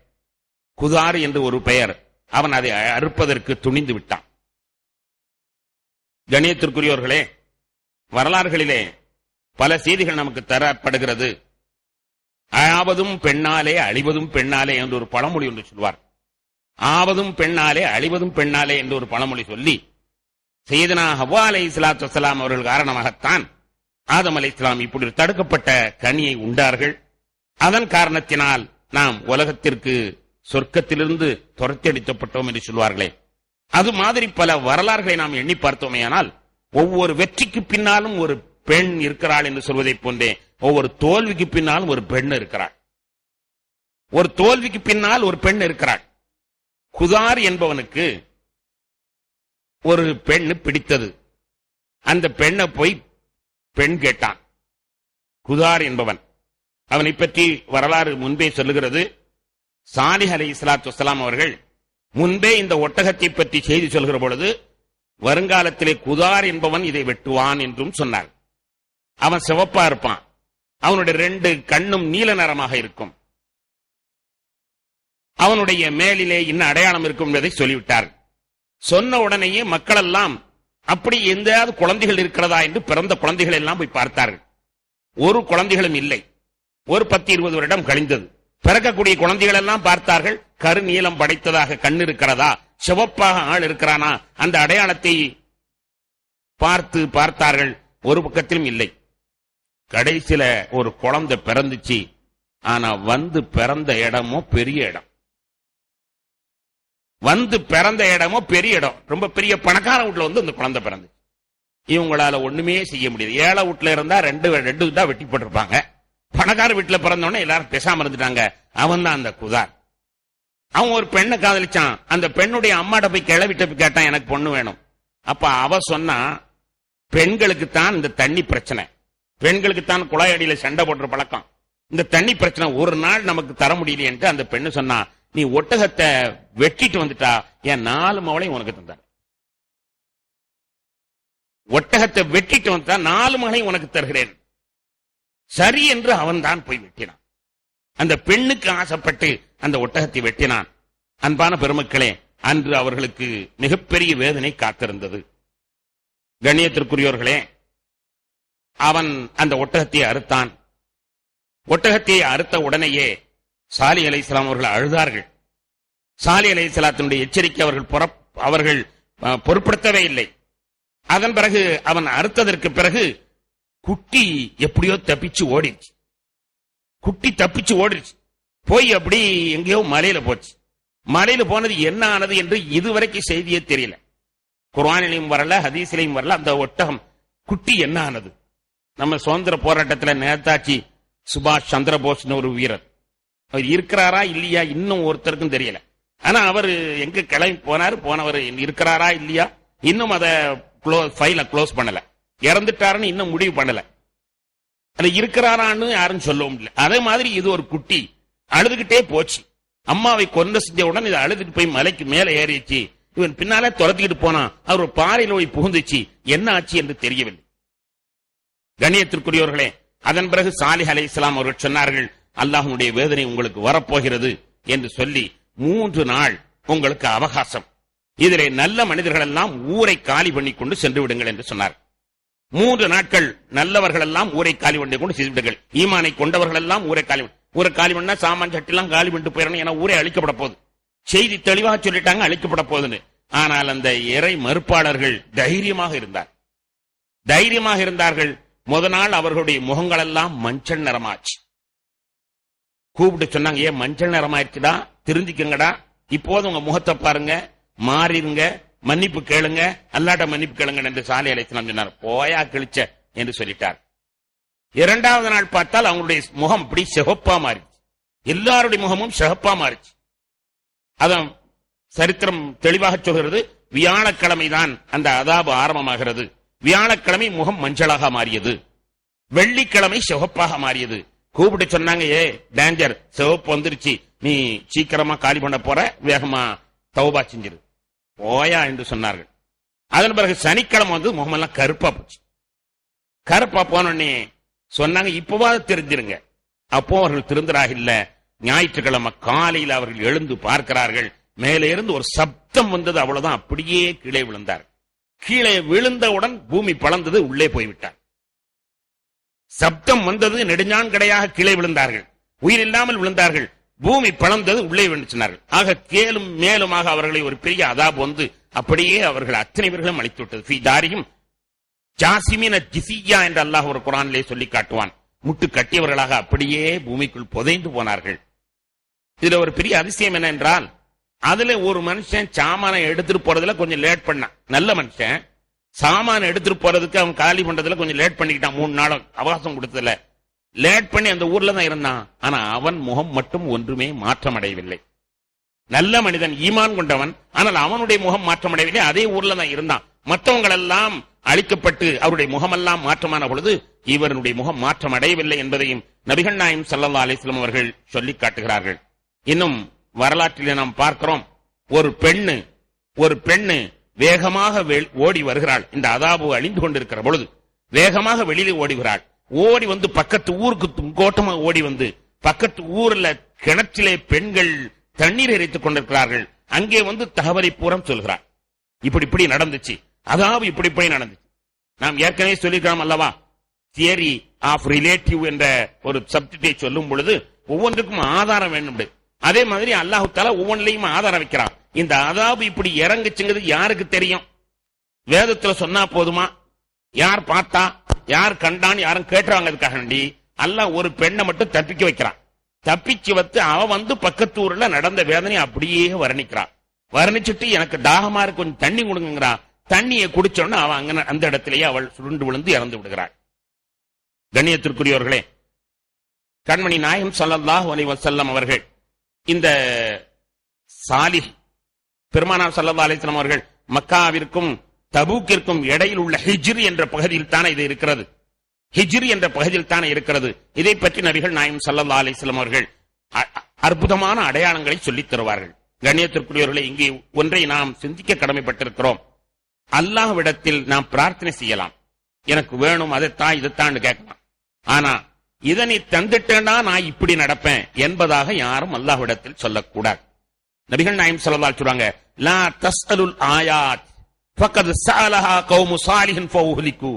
குதார் என்று ஒரு பெயர், அவன் அதை அறுப்பதற்கு துணிந்து விட்டான். கண்ணியத்திற்குரியவர்களே, வரலாறுகளிலே பல செய்திகள் நமக்கு தரப்படுகிறது. ஆவதும் பெண்ணாலே அழிவதும் பெண்ணாலே என்று ஒரு பழமொழி ஒன்று சொல்வார். ஆவதும் பெண்ணாலே அழிவதும் பெண்ணாலே என்று ஒரு பழமொழி சொல்லி, சையதுனா ஹவ்வா அலைஹிஸ்ஸலாத்து வஸ்ஸலாம் அவர்கள் காரணமாகத்தான் ஆதம் அலைஹிஸ்ஸலாம் இப்படி தடுக்கப்பட்ட கனியை உண்டார்கள். அதன் காரணத்தினால் நாம் உலகத்திற்கு சொர்க்கத்திலிருந்து துரத்தியடிக்கப்பட்டோம் என்று சொல்வார்களே, அது மாதிரி பல வரலாறுகளை நாம் எண்ணி பார்த்தோமேயானால் ஒவ்வொரு வெற்றிக்கு பின்னாலும் ஒரு பெண் இருக்கிறாள் என்று சொல்வதை போன்றே ஒவ்வொரு தோல்விக்கு பின்னாலும் ஒரு பெண் இருக்கிறாள். ஒரு தோல்விக்கு பின்னால் ஒரு பெண் இருக்கிறாள். குதார் என்பவனுக்கு ஒரு பெண் பிடித்தது. அந்த பெண்ணை போய் பெண் கேட்டான். குதார் என்பவன், அவனை பற்றி வரலாறு முன்பே சொல்லுகிறது. சாலிஹ் அலைஹிஸ்ஸலாத்து வஸ்ஸலாம் அவர்கள் முன்பே இந்த ஒட்டகத்தை பற்றி செய்தி சொல்கிற பொழுது வருங்காலத்திலே குதார் என்பவன் இதை வெட்டுவான் என்றும் சொன்னார். அவன் சிவப்பா இருப்பான், அவனுடைய 2 கண்ணும் நீல நிறமாக இருக்கும், அவனுடைய மேலிலே இன்னும் அடையாளம் இருக்கும் என்பதை சொல்லிவிட்டார். சொன்ன உடனேயே மக்கள் எல்லாம் அப்படி எந்தாவது குழந்தைகள் இருக்கிறதா என்று பிறந்த குழந்தைகள் எல்லாம் போய் பார்த்தார்கள். ஒரு குழந்தைகளும் இல்லை. ஒரு 10-20 வருடம் கழிந்தது. பிறக்கக்கூடிய குழந்தைகள் எல்லாம் பார்த்தார்கள். கருநீலம் படைத்ததாக கண் இருக்கிறதா, சிவப்பாக ஆள் இருக்கிறானா, அந்த அடையாளத்தை பார்த்தார்கள். ஒரு பக்கத்திலும் இல்லை. கடைசியில ஒரு குழந்தை பிறந்துச்சு. ஆனா வந்து பிறந்த இடமோ பெரிய இடம், வந்து பிறந்த இடமோ பெரிய இடம், ரொம்ப பெரிய பணக்கார வீட்டுல வந்து அந்த குழந்தை பிறந்து. இவங்களால ஒண்ணுமே செய்ய முடியாது. ஏழை வீட்டுல இருந்தா ரெண்டு தான் வெட்டி போட்டிருப்பாங்க. பணக்கார வீட்டுல பிறந்தோடனே எல்லாரும் பேசாம இருந்துட்டாங்க. அவன் தான் அந்த குதார். அவன் ஒரு பெண்ணை காதலிச்சான். அந்த பெண்ணுடைய அம்மாட்ட போய் கிளவிட்ட போய் கேட்டான், எனக்கு பொண்ணு வேணும். அப்ப அவ சொன்னா, பெண்களுக்கு தான் இந்த தண்ணி பிரச்சனை, பெண்களுக்கு தான் குழாய் அடியில சண்டை போடுற பழக்கம், இந்த தண்ணி பிரச்சனை ஒரு நாள் நமக்கு தர முடியல என்று அந்த பெண்ணு சொன்னா, நீ ஒட்டகத்தை வெட்டிட்டு வந்துட்டா என் 4 மவளையும் உனக்கு தந்தார். ஒட்டகத்தை வெட்டிட்டு வந்தா 4 மகனை உனக்கு தருகிறேன். சரி என்று அவன் தான் போய் வெட்டினான். அந்த பெண்ணுக்கு ஆசைப்பட்டு அந்த ஒட்டகத்தை வெட்டினான். அன்பான பெருமக்களே, அன்று அவர்களுக்கு மிகப்பெரிய வேதனை காத்திருந்தது. கண்ணியத்திற்குரியோர்களே, அவன் அந்த ஒட்டகத்தை அறுத்தான். ஒட்டகத்தை அறுத்த உடனேயே சாலிஹ் அலைஹிஸ்ஸலாம் அவர்கள் அழுதார்கள். சாலிஹ் அலைஹிஸ்ஸலாத்தினுடைய எச்சரிக்கை அவர்கள் பொருட்படுத்தவே இல்லை. அதன் பிறகு அவன் அறுத்ததற்கு பிறகு குட்டி எப்படியோ தப்பிச்சு ஓடிடுச்சு. குட்டி தப்பிச்சு ஓடிடுச்சு. போய் அப்படி எங்கேயோ மலையில போச்சு. மலையில போனது என்ன ஆனது என்று இதுவரைக்கும் செய்தியே தெரியல. குர்ஆனிலையும் வரல, ஹதீஸிலையும் வரல. அந்த ஒட்டகம் குட்டி என்ன ஆனது? நம்ம சுதந்திர போராட்டத்தில் நேதாஜி சுபாஷ் சந்திர போஸ்னு ஒரு வீரர், அவர் இருக்கிறாரா இல்லையா இன்னும் ஒருத்தருக்கும் தெரியல. ஆனா அவர் எங்க கிளம்பி போனவர் இருக்கிறாரா இல்லையா இன்னும் அதை ஃபைல க்ளோஸ் பண்ணல. இறந்துட்டாருன்னு இன்னும் முடிவு பண்ணல. அது இருக்கிறாரான்னு யாரும் சொல்லவும் இல்லை. அதே மாதிரி இது ஒரு குட்டி அழுதுகிட்டே போச்சு. அம்மாவை கொண்டு செஞ்ச உடனே இதை அழுதுட்டு போய் மலைக்கு மேல ஏறிச்சு. இவன் பின்னாலே துரத்திக்கிட்டு போனான். அவர் ஒரு பாறையில் போய் புகுந்துச்சு. என்ன ஆச்சு என்று தெரியவில்லை. கண்ணியத்திற்குரியவர்களே, அதன் பிறகு சாலிஹ் அலைஹிஸ்ஸலாம் அவர்கள் சொன்னார்கள், அல்லாஹ்வுடைய வேதனை உங்களுக்கு வரப்போகிறது என்று சொல்லி 3 நாள் உங்களுக்கு அவகாசம். இதிலே நல்ல மனிதர்கள் எல்லாம் ஊரை காலி பண்ணி கொண்டு சென்று விடுங்கள் என்று சொன்னார். 3 நாட்கள் நல்லவர்கள் எல்லாம் ஊரை காலி பண்ணி கொண்டு சென்று விடுங்கள். ஈமானை கொண்டவர்கள் எல்லாம் ஊரை காலி பண்ணா சாமான் சட்டெல்லாம் காலி பண்ணிட்டு போயிடணும். ஏன்னா ஊரே அழிக்கப்பட போகுது. செய்தி தெளிவாக சொல்லிட்டாங்க, அழிக்கப்பட போகுதுன்னு. ஆனால் அந்த இறை மறுப்பாளர்கள் தைரியமாக இருந்தார்கள். முதல் நாள் அவர்களுடைய முகங்கள் எல்லாம் மஞ்சள் நிறமாச்சு. கூப்பிட்டு சொன்னாங்க, ஏன் மஞ்சள் நிறமாயிருச்சுடா, திருந்திக்கங்கடா, இப்போது உங்க முகத்தை பாருங்க, மாறிடுங்க, மன்னிப்பு கேளுங்க, அல்லாட்ட மன்னிப்பு கேளுங்க என்று சாலிஹ் அலைஹிஸ்ஸலாம் சொன்னார். போயா கிழிச்ச என்று சொல்லிட்டார். 2வது நாள் பார்த்தால் அவங்களுடைய முகம் இப்படி சிவப்பா மாறிச்சு. எல்லாருடைய முகமும் சிவப்பா மாறிச்சு. அதான் சரித்திரம் தெளிவாக சொல்கிறது. வியாழக்கிழமை தான் அந்த அதாபு ஆரம்பமாகிறது. வியாழக்கிழமை முகம் மஞ்சளாக மாறியது. வெள்ளிக்கிழமை சிவப்பாக மாறியது. கூப்பிட்டு சொன்னாங்க, ஏ டேஞ்சர், சிவப்பு வந்துருச்சு, நீ சீக்கிரமா காலி பண்ண போற, வேகமா தௌபா செஞ்சிரு, போயா என்று சொன்னார்கள். அதன் பிறகு சனிக்கிழமை வந்து முகமெல்லாம் கருப்பா போச்சு. கருப்பா போனோடனே சொன்னாங்க, இப்பவாது தெரிஞ்சிருங்க. அப்போ அவர்கள் திருந்தராக இல்ல. ஞாயிற்றுக்கிழமை காலையில் அவர்கள் எழுந்து பார்க்கிறார்கள். மேலே இருந்து ஒரு சப்தம் வந்தது. அவ்வளவுதான், அப்படியே கீழே விழுந்தார். கீழே விழுந்தவுடன் பூமி பளந்தது, உள்ளே போய்விட்டார். சப்தம் வந்தது, நெடுஞ்சான் கடையாக கீழே விழுந்தார்கள். உயிர் இல்லாமல் விழுந்தார்கள். பூமி பளந்தது, உள்ளே விழுந்தார்கள். ஆக கேளும் மேலுமாக அவர்களை ஒரு பெரிய அதாபு வந்து அப்படியே அவர்கள் அத்தனை பேர்களும் அழித்து விட்டது. ஃபீ தாரிஹிம் ஜாசிமின ஜிசியா என்று அல்லாஹ் ஒரு குர்ஆனிலே சொல்லி காட்டுவான். முட்டு கட்டியவர்களாக அப்படியே பூமிக்குள் புதைந்து போனார்கள். இதுல ஒரு பெரிய அதிசயம் என்ன என்றால், அதுல ஒரு மனுஷன் சாமான எடுத்துட்டு போறதுல கொஞ்சம் லேட் பண்ணான். நல்ல மனுஷன் சாமான எடுத்துட்டு போறதுக்கு அவன் காலி பண்றதுல கொஞ்சம் லேட் பண்ணிக்கிட்டான். 3 நாள் அவகாசம் கொடுத்ததுல லேட் பண்ணி அந்த ஊர்ல தான் இருந்தான். ஆனா அவன் முகம் மட்டும் ஒன்றுமே மாற்றம் அடையவில்லை. நல்ல மனிதன், ஈமான் கொண்டவன், ஆனால் அவனுடைய முகம் மாற்றம் அடையவில்லை. அதே ஊர்ல தான் இருந்தான். மற்றவங்கள் எல்லாம் அழிக்கப்பட்டு அவருடைய முகமெல்லாம் மாற்றமான பொழுது இவருடைய முகம் மாற்றம் அடையவில்லை என்பதையும் நபிகள் நாயகம் ஸல்லல்லாஹு அலைஹி வஸல்லம் அவர்கள் சொல்லி காட்டுகிறார்கள். இன்னும் வரலாற்றிலே நாம் பார்க்கிறோம், ஒரு பெண்ணு வேகமாக ஓடி வருகிறாள். இந்த அதாபு அழிந்து கொண்டிருக்கிற பொழுது வேகமாக வெளியிலே ஓடுகிறாள். ஓடி வந்து பக்கத்து ஊருக்கு கோட்டமா ஓடி வந்து பக்கத்து ஊர்ல கிணற்றிலே பெண்கள் தண்ணீர் இறைத்துக் கொண்டிருக்கிறார்கள். அங்கே வந்து தகவலை பூரம் சொல்கிறார். இப்படி நடந்துச்சு, அதாவது இப்படி நடந்துச்சு. நாம் ஏற்கனவே சொல்லிக்கிறோம் அல்லவா, தியரி ஆஃப் ரிலேட்டிவ் என்ற ஒரு சப்ஜெக்டை சொல்லும் பொழுது ஒவ்வொன்றுக்கும் ஆதாரம் வேண்டும். அதே மாதிரி அல்லாஹ் தஆலா ஒவ்வொன்றிலையும் ஆதாரம் வைக்கிறான். இந்த அதாபு இப்படி இறங்குச்சுங்கிறது யாருக்கு தெரியும்? வேதத்துல சொன்னா போதுமா? யார் பார்த்தா, யார் கண்டான்னு யாரும் கேட்டுறாங்க. அதுக்காக வேண்டி அல்லாஹ் ஒரு பெண்ணை மட்டும் தப்பிக்க வைக்கிறான். தப்பிச்சு வச்சு அவ வந்து பக்கத்து ஊர்ல நடந்த வேதனை அப்படியே வர்ணிக்கிறான். வர்ணிச்சுட்டு எனக்கு தாகமா இருக்கு, கொஞ்சம் தண்ணி கொடுங்கிறா. தண்ணியை குடிச்சோன்னு அவன் அங்க அந்த இடத்திலேயே அவள் சுருண்டு விழுந்து இறந்து விடுகிறாள். கண்ணியத்திற்குரியவர்களே, கண்மணி நாயகம் ஸல்லல்லாஹு அலைஹி வஸல்லம் அவர்கள் இந்த சாலிஹ் பெருமானார் ஸல்லல்லாஹு அலைஹி வஸல்லம் அவர்கள் மக்காவிற்கும் தபூக்கிற்கும் இடையில் உள்ள ஹிஜ்ரி என்ற பகுதியில் தானே இது இருக்கிறது. ஹிஜ்ரி என்ற பகுதியில் தானே இருக்கிறது. இதை பற்றி நபிகள் நாயகம் ஸல்லல்லாஹு அலைஹி வஸல்லம் அவர்கள் அற்புதமான அடையாளங்களை சொல்லித் தருவார்கள். கண்ணியத்திற்குரியவர்களே, இங்கே ஒன்றை நாம் சிந்திக்க கடமைப்பட்டிருக்கிறோம். அல்லாஹ்விடத்தில் நாம் பிரார்த்தனை செய்யலாம். எனக்கு வேணும், அதைத்தான் இதைத்தான் கேட்கலாம். ஆனா இதை நீ தந்துட்டேன்னா நான் இப்படி நடப்பேன் என்பதாக யாரும் அல்லாஹ்விடத்தில் சொல்லக்கூடாது. நபிகள் நாயகம் ஸல்லல்லாஹு அலைஹி சொல்றாங்க, லா தஸ்அலுல் ஆயாத் ஃபக்கத் ஸஅலஹா கௌமு ஸாலிஹின் ஃபௌஹ்லிகு.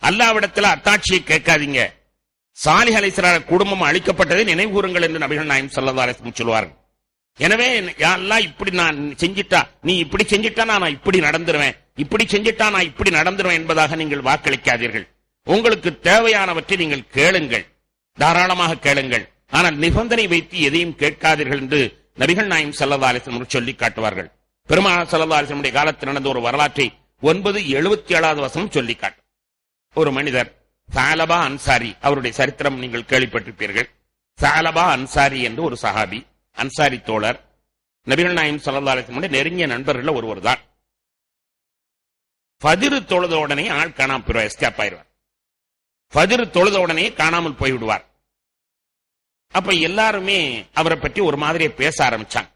அல்லாஹ்விடத்தில் அத்தாட்சியை கேட்காதீங்க, சாலிஹ் அலைஹிஸ்ஸலாம் குடும்பம் அழிக்கப்பட்டதை நினைவுகூருங்கள் என்று நபிகள் நாயகம் ஸல்லல்லாஹு அலைஹி வஸல்லம் சொல்வார்கள். எனவே யா அல்லாஹ் இப்படி நான் செஞ்சிட்டா, நீ இப்படி செஞ்சிட்டா நான் இப்படி நடந்துருவேன், இப்படி செஞ்சிட்டா நான் இப்படி நடந்துருவேன் என்பதாக நீங்கள் வாக்களிக்காதீர்கள். உங்களுக்கு தேவையானவற்றை நீங்கள் கேளுங்கள், தாராளமாக கேளுங்கள். ஆனால் நிபந்தனை வைத்து எதையும் கேட்காதீர்கள் என்று நபிகள் நாயகம் ஸல்லல்லாஹு அலைஹி வஸல்லம் சொல்லி காட்டுவார்கள். பெருமானார் ஸல்லல்லாஹு அலைஹி வஸல்லம் காலத்தில் நடந்த ஒரு வரலாற்றை 9:77 வசனம் சொல்லி காட்டும். ஒரு மனிதர் சாலபா அன்சாரி, அவருடைய சரித்திரம் நீங்கள் கேள்விப்பட்டிருப்பீர்கள். சாலபா அன்சாரி என்று ஒரு சஹாபி, அன்சாரி தோழர், நபிகள் நாயகம் ஸல்லல்லாஹு அலைஹி வஸல்லம் நெருங்கிய நண்பர்கள் ஒருவர் தான். ஃபஜ்ர் தொழுத உடனே ஆள் காணாமல் போயிடுவார், எஸ்கேப் ஆயிடுவார். ஃபஜ்ர் தொழுத உடனே காணாமல் போய்விடுவார். அப்ப எல்லாருமே அவரை பற்றி ஒரு மாதிரியே பேச ஆரம்பிச்சாங்க.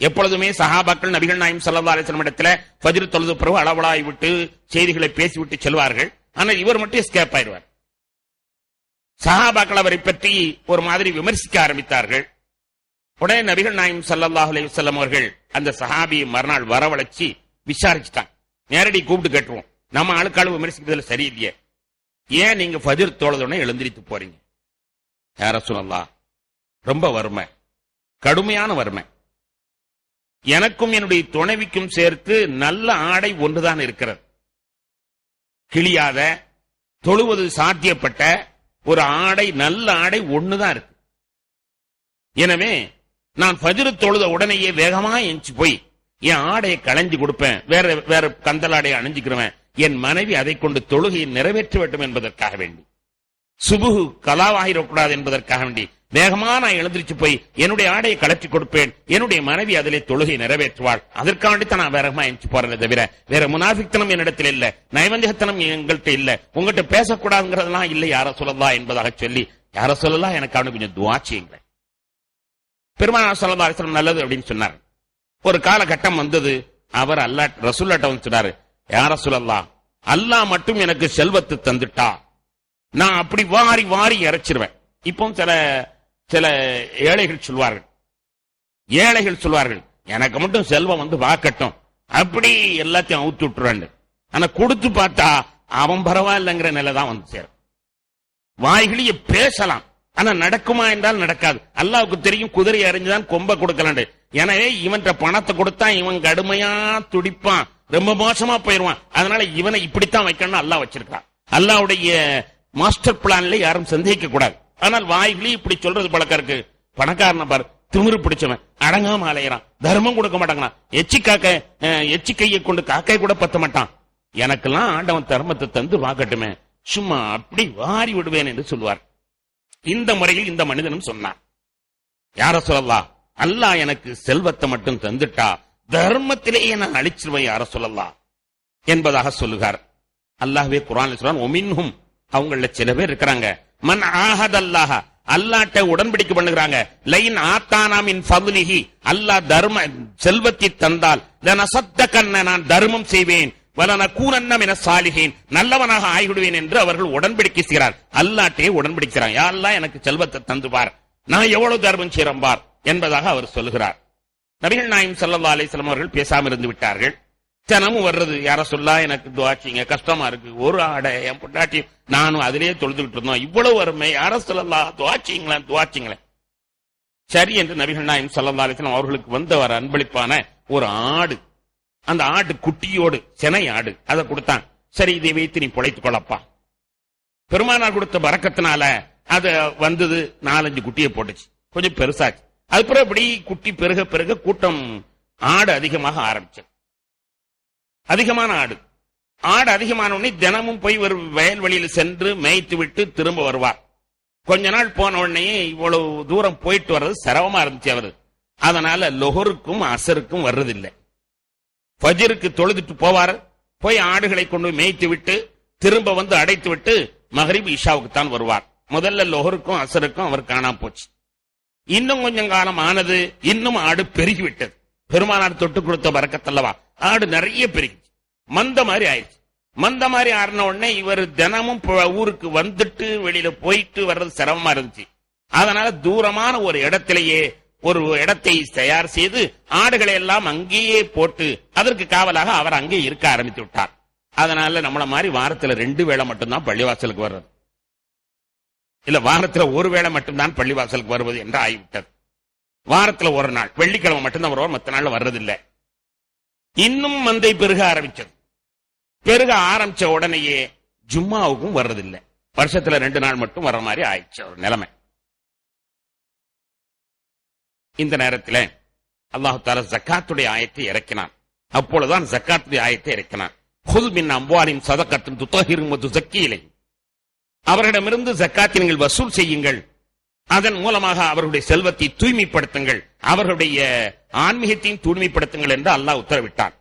எப்பொழுதுமே சஹாபாக்கள் நபிகள் நாயகம் ஸல்லல்லாஹு அலைஹி வஸல்லம் இடத்துல ஃபஜ்ர் தொழுத பிறகு அளவலாய் விட்டு செய்திகளை பேசிவிட்டு செல்வார்கள். ஆனால் இவர் மட்டும் எஸ்கேப் ஆயிடுவார். சஹாபாக்கள் அவரை பற்றி ஒரு மாதிரி விமர்சிக்க ஆரம்பித்தார்கள். உடனே நபிகள் நாயகம் ஸல்லல்லாஹு அலைஹி வஸல்லம் அவர்கள் அந்த சஹாபியை மறுநாள் வரவழைச்சு விசாரிச்சுட்டாங்க. நேரடி கூப்பிட்டு கேட்டுருவோம், நம்ம ஆளுக்காளு விமர்சிக்கிறதுல சரியில்லையே, ஏன் நீங்க ஃபஜ்ர் தொழுதோடனே எழுந்திரித்து போறீங்க? யா ரசூலல்லாஹ், ரொம்ப வறுமை, கடுமையான வறுமை. எனக்கும் என்னுடைய துணைவிக்கும் சேர்த்து நல்ல ஆடை ஒன்றுதான் இருக்கிறது. கிழியாத, தொழுவது சாத்தியப்பட்ட ஒரு ஆடை, நல்ல ஆடை ஒண்ணுதான் இருக்கு. எனவே நான் ஃபஜ்ர் தொழுத உடனேயே வேகமா எஞ்சி போய் என் ஆடையை களைஞ்சு கொடுப்பேன், வேற கந்தல் ஆடையை அணிஞ்சுக்கிறவன், என் மனைவி அதை கொண்டு தொழுகையை நிறைவேற்ற வேண்டும் என்பதற்காக வேண்டி, சுபுகு கலாவாகிடக்கூடாது என்பதற்காக வேண்டி வேகமா நான் எழுந்திருச்சு போய் என்னுடைய ஆடையை கலற்றி கொடுப்பேன், என்னுடைய மனைவி அதிலே தொழுகை நிறைவேற்றுவாள். அதற்காக வேண்டித்தான் நான் வேகமா எஞ்சி போறதை தவிர வேற முனாஃபிக்தனம் என்னிடத்தில் இல்ல, நைவந்திகத்தனம் எங்கள்கிட்ட இல்ல, உங்கள்கிட்ட பேசக்கூடாதுங்கிறதெல்லாம் இல்லை யார சொல்லலாம் என்பதாக சொல்லி, யார சொல்லலாம் எனக்கு அவனுக்கு கொஞ்சம் துஆ செய்யுங்களேன். பெருமானார் ஸல்லல்லாஹு அலைஹி வஸல்லம் நல்லது அப்படின்னு சொன்னார். ஒரு காலகட்டம் வந்தது, அவர் அல்லாஹ் ரசூலுல்லாஹ்ட்ட வந்து சொன்னாரு, யா ரசூலல்லாஹ், அல்லாஹ் மட்டும் எனக்கு செல்வத்தை தந்துட்டா நான் அப்படி வாரி வாரி இறைச்சிருவேன். இப்போ சில ஏழைகள் சொல்வார்கள், எனக்கு மட்டும் செல்வம் வந்து வாக்கட்டும், அப்படி எல்லாத்தையும் அவுத்து விட்டுறாங்க. ஆனா கொடுத்து பார்த்தா அவன் பரவாயில்லைங்கிற நிலை தான் வந்து சேரும். வாய்களிய பேசலாம், ஆனா நடக்குமா என்றால் நடக்காது. அல்லாவுக்கு தெரியும், குதிரை அறிஞ்சுதான் கொம்ப கொடுக்கலாண்டு. எனவே இவன்கிட்ட பணத்தை கொடுத்தா இவன் கடுமையா துடிப்பான், ரொம்ப மோசமா போயிருவான். அதனால இவனை இப்படித்தான் வைக்கணும்னு அல்லாஹ் வச்சிருக்கான். அல்லாவுடைய மாஸ்டர் பிளான்ல யாரும் சந்தேகிக்க கூடாது. ஆனால் வாய்களி இப்படி சொல்றது பழக்கம் இருக்கு. பணக்காரன பாரு, திமிரு பிடிச்சவன், அடங்காம அலையிறான், தர்மம் கொடுக்க மாட்டாங்களாம், எச்சி கையை கொண்டு காக்கை கூட பத்த மாட்டான், எனக்கெல்லாம் ஆண்டவன் தர்மத்தை தந்து வாக்கட்டுமே, சும்மா அப்படி வாரி விடுவேன் என்று சொல்வார். இந்த முறையில் இந்த மனிதனும் சொன்னார், யார சொல்லலாம், அல்லாஹ் எனக்கு செல்வத்தை மட்டும் தந்துட்டா தர்மத்திலேயே நான் அழிச்சிருவேன் யார சொல்லலாம் என்பதாக சொல்லுகிறார். அல்லாஹ்வே குர்ஆன்ல சொல்றான், ஒமின்ஹும், அவங்கள சில பேர் இருக்கிறாங்க, மன் ஆஹதல்லாஹ, அல்லாஹ்ட்ட உடன்படிக்கை பண்ணுகிறாங்க, லைன் ஆத்தானா மின் ஃபத்லிஹி, அல்லாஹ் தர்ம செல்வத்தை தந்தால் லனஸத்தகன்ன, நான் தர்மம் செய்வேன், வலனகூனன்ன மினஸ் சாலிஹீன், நல்லவனாக ஆகிவிடுவேன் என்று அவர்கள் உடன்படிக்கை செய்கிறார். அல்லாஹ்ட்டே உடன்படிக்கை செய்றாங்க, யா அல்லாஹ் எனக்கு செல்வத்தை தந்து பார், நான் எவ்வளவு தர்மம் செய்றேன் பார் என்பதாக அவர் சொல்லுகிறார். நபிகள் நாயகம் ஸல்லல்லாஹு அலைஹி வஸல்லம் அவர்கள் பேசாம இருந்து விட்டார்கள். தினமும் வர்றது, யார சொல்லா எனக்கு துஆ செய்யுங்க, கஷ்டமா இருக்கு, ஒரு ஆடை என் பொண்டாட்டி நானும் அதிலேயே தொழுதுகிட்டு இருந்தோம், இவ்வளவு வறுமை, யார சொல்லலாம், துஆ செய்யுங்களேன். சரி என்று நபிகள் நாயகம் ஸல்லல்லாஹு அலைஹி வஸல்லம் அவர்களுக்கு வந்த ஒரு அன்பளிப்பான ஒரு ஆடு, அந்த ஆடு குட்டியோடு, செனை ஆடு, அதை கொடுத்தான். சரி, இதை வைத்து நீ பொழைத்துக் கொள்ளப்பா. பெருமானார் கொடுத்த பரக்கத்தினால அது வந்தது, 4-5 குட்டியை போட்டுச்சு, கொஞ்சம் பெருசாச்சு. அதுக்கப்புறம் இப்படி குட்டி பெருக பெருக கூட்டம் ஆடு அதிகமாக ஆரம்பிச்சது. அதிகமான ஆடு அதிகமான உடனே தினமும் போய் ஒரு வயல்வெளியில் சென்று மேய்த்து விட்டு திரும்ப வருவார். கொஞ்ச நாள் போன உடனே இவ்வளவு தூரம் போயிட்டு வர்றது சிரமமா இருந்துச்சு அவரு. அதனால லொஹருக்கும் அசருக்கும் வர்றதில்லை. ஃபஜ்ருக்கு தொழுதுட்டு போவார், போய் ஆடுகளை கொண்டு மேய்த்து விட்டு திரும்ப வந்து அடைத்து விட்டு மகரிப் இஷாவுக்கு தான் வருவார். முதல்ல லொஹருக்கும் அசருக்கும் அவர் காணாம போச்சு. இன்னும் கொஞ்சம் காலம் ஆனது, இன்னும் ஆடு பெருகிவிட்டது. பெருமானார் தொட்டு கொடுத்த பரக்கத்தல்லவா, ஆடு நிறைய பெருகிச்சு. மந்த மாதிரி ஆயிடுச்சு. மந்த மாதிரி ஆறின உடனே இவர் தினமும் ஊருக்கு வந்துட்டு வெளியில போயிட்டு வர்றது சிரமமா இருந்துச்சு. அதனால தூரமான ஒரு இடத்திலேயே ஒரு இடத்தை தயார் செய்து ஆடுகளை எல்லாம் அங்கேயே போட்டு அதற்கு காவலாக அவர் அங்கே இருக்க ஆரம்பித்து விட்டார். அதனால நம்மள மாதிரி வாரத்துல 2 வேளை மட்டும்தான் பள்ளிவாசலுக்கு வர்றது, இல்ல வாரத்துல 1 வேளை மட்டும்தான் பள்ளிவாசலுக்கு வருவது என்று ஆகிவிட்டது. வாரத்துல 1 நாள் வெள்ளிக்கிழமை மட்டும்தான் வருவார், மற்ற நாள் வர்றதில்லை. இன்னும் மந்தை பெருக ஆரம்பிச்சது. பெருக ஆரம்பிச்ச உடனேயே ஜும்மாவுக்கும் வர்றதில்லை, வருஷத்துல 2 நாள் மட்டும் வர்ற மாதிரி ஆயிடுச்சு ஒரு நிலைமை. இந்த நேரத்தில் அல்லாஹு தஆலா ஜக்காத்துடைய ஆயத்தை இறக்கினான். அப்பொழுதுதான் ஜக்காத்துடைய ஆயத்தை இறக்கினான். குல் மின் அம்வாலிஹிம் ஸதகத்துன் துதஹிருஹும் வ துஸக்கி இலைஹிம். அவரிடமிருந்து ஜக்காத்தை நீங்கள் வசூல் செய்யுங்கள், அதன் மூலமாக அவர்களுடைய செல்வத்தை தூய்மைப்படுத்துங்கள், அவர்களுடைய ஆன்மீகத்தையும் தூய்மைப்படுத்துங்கள் என்று அல்லாஹ் உத்தரவிட்டார்.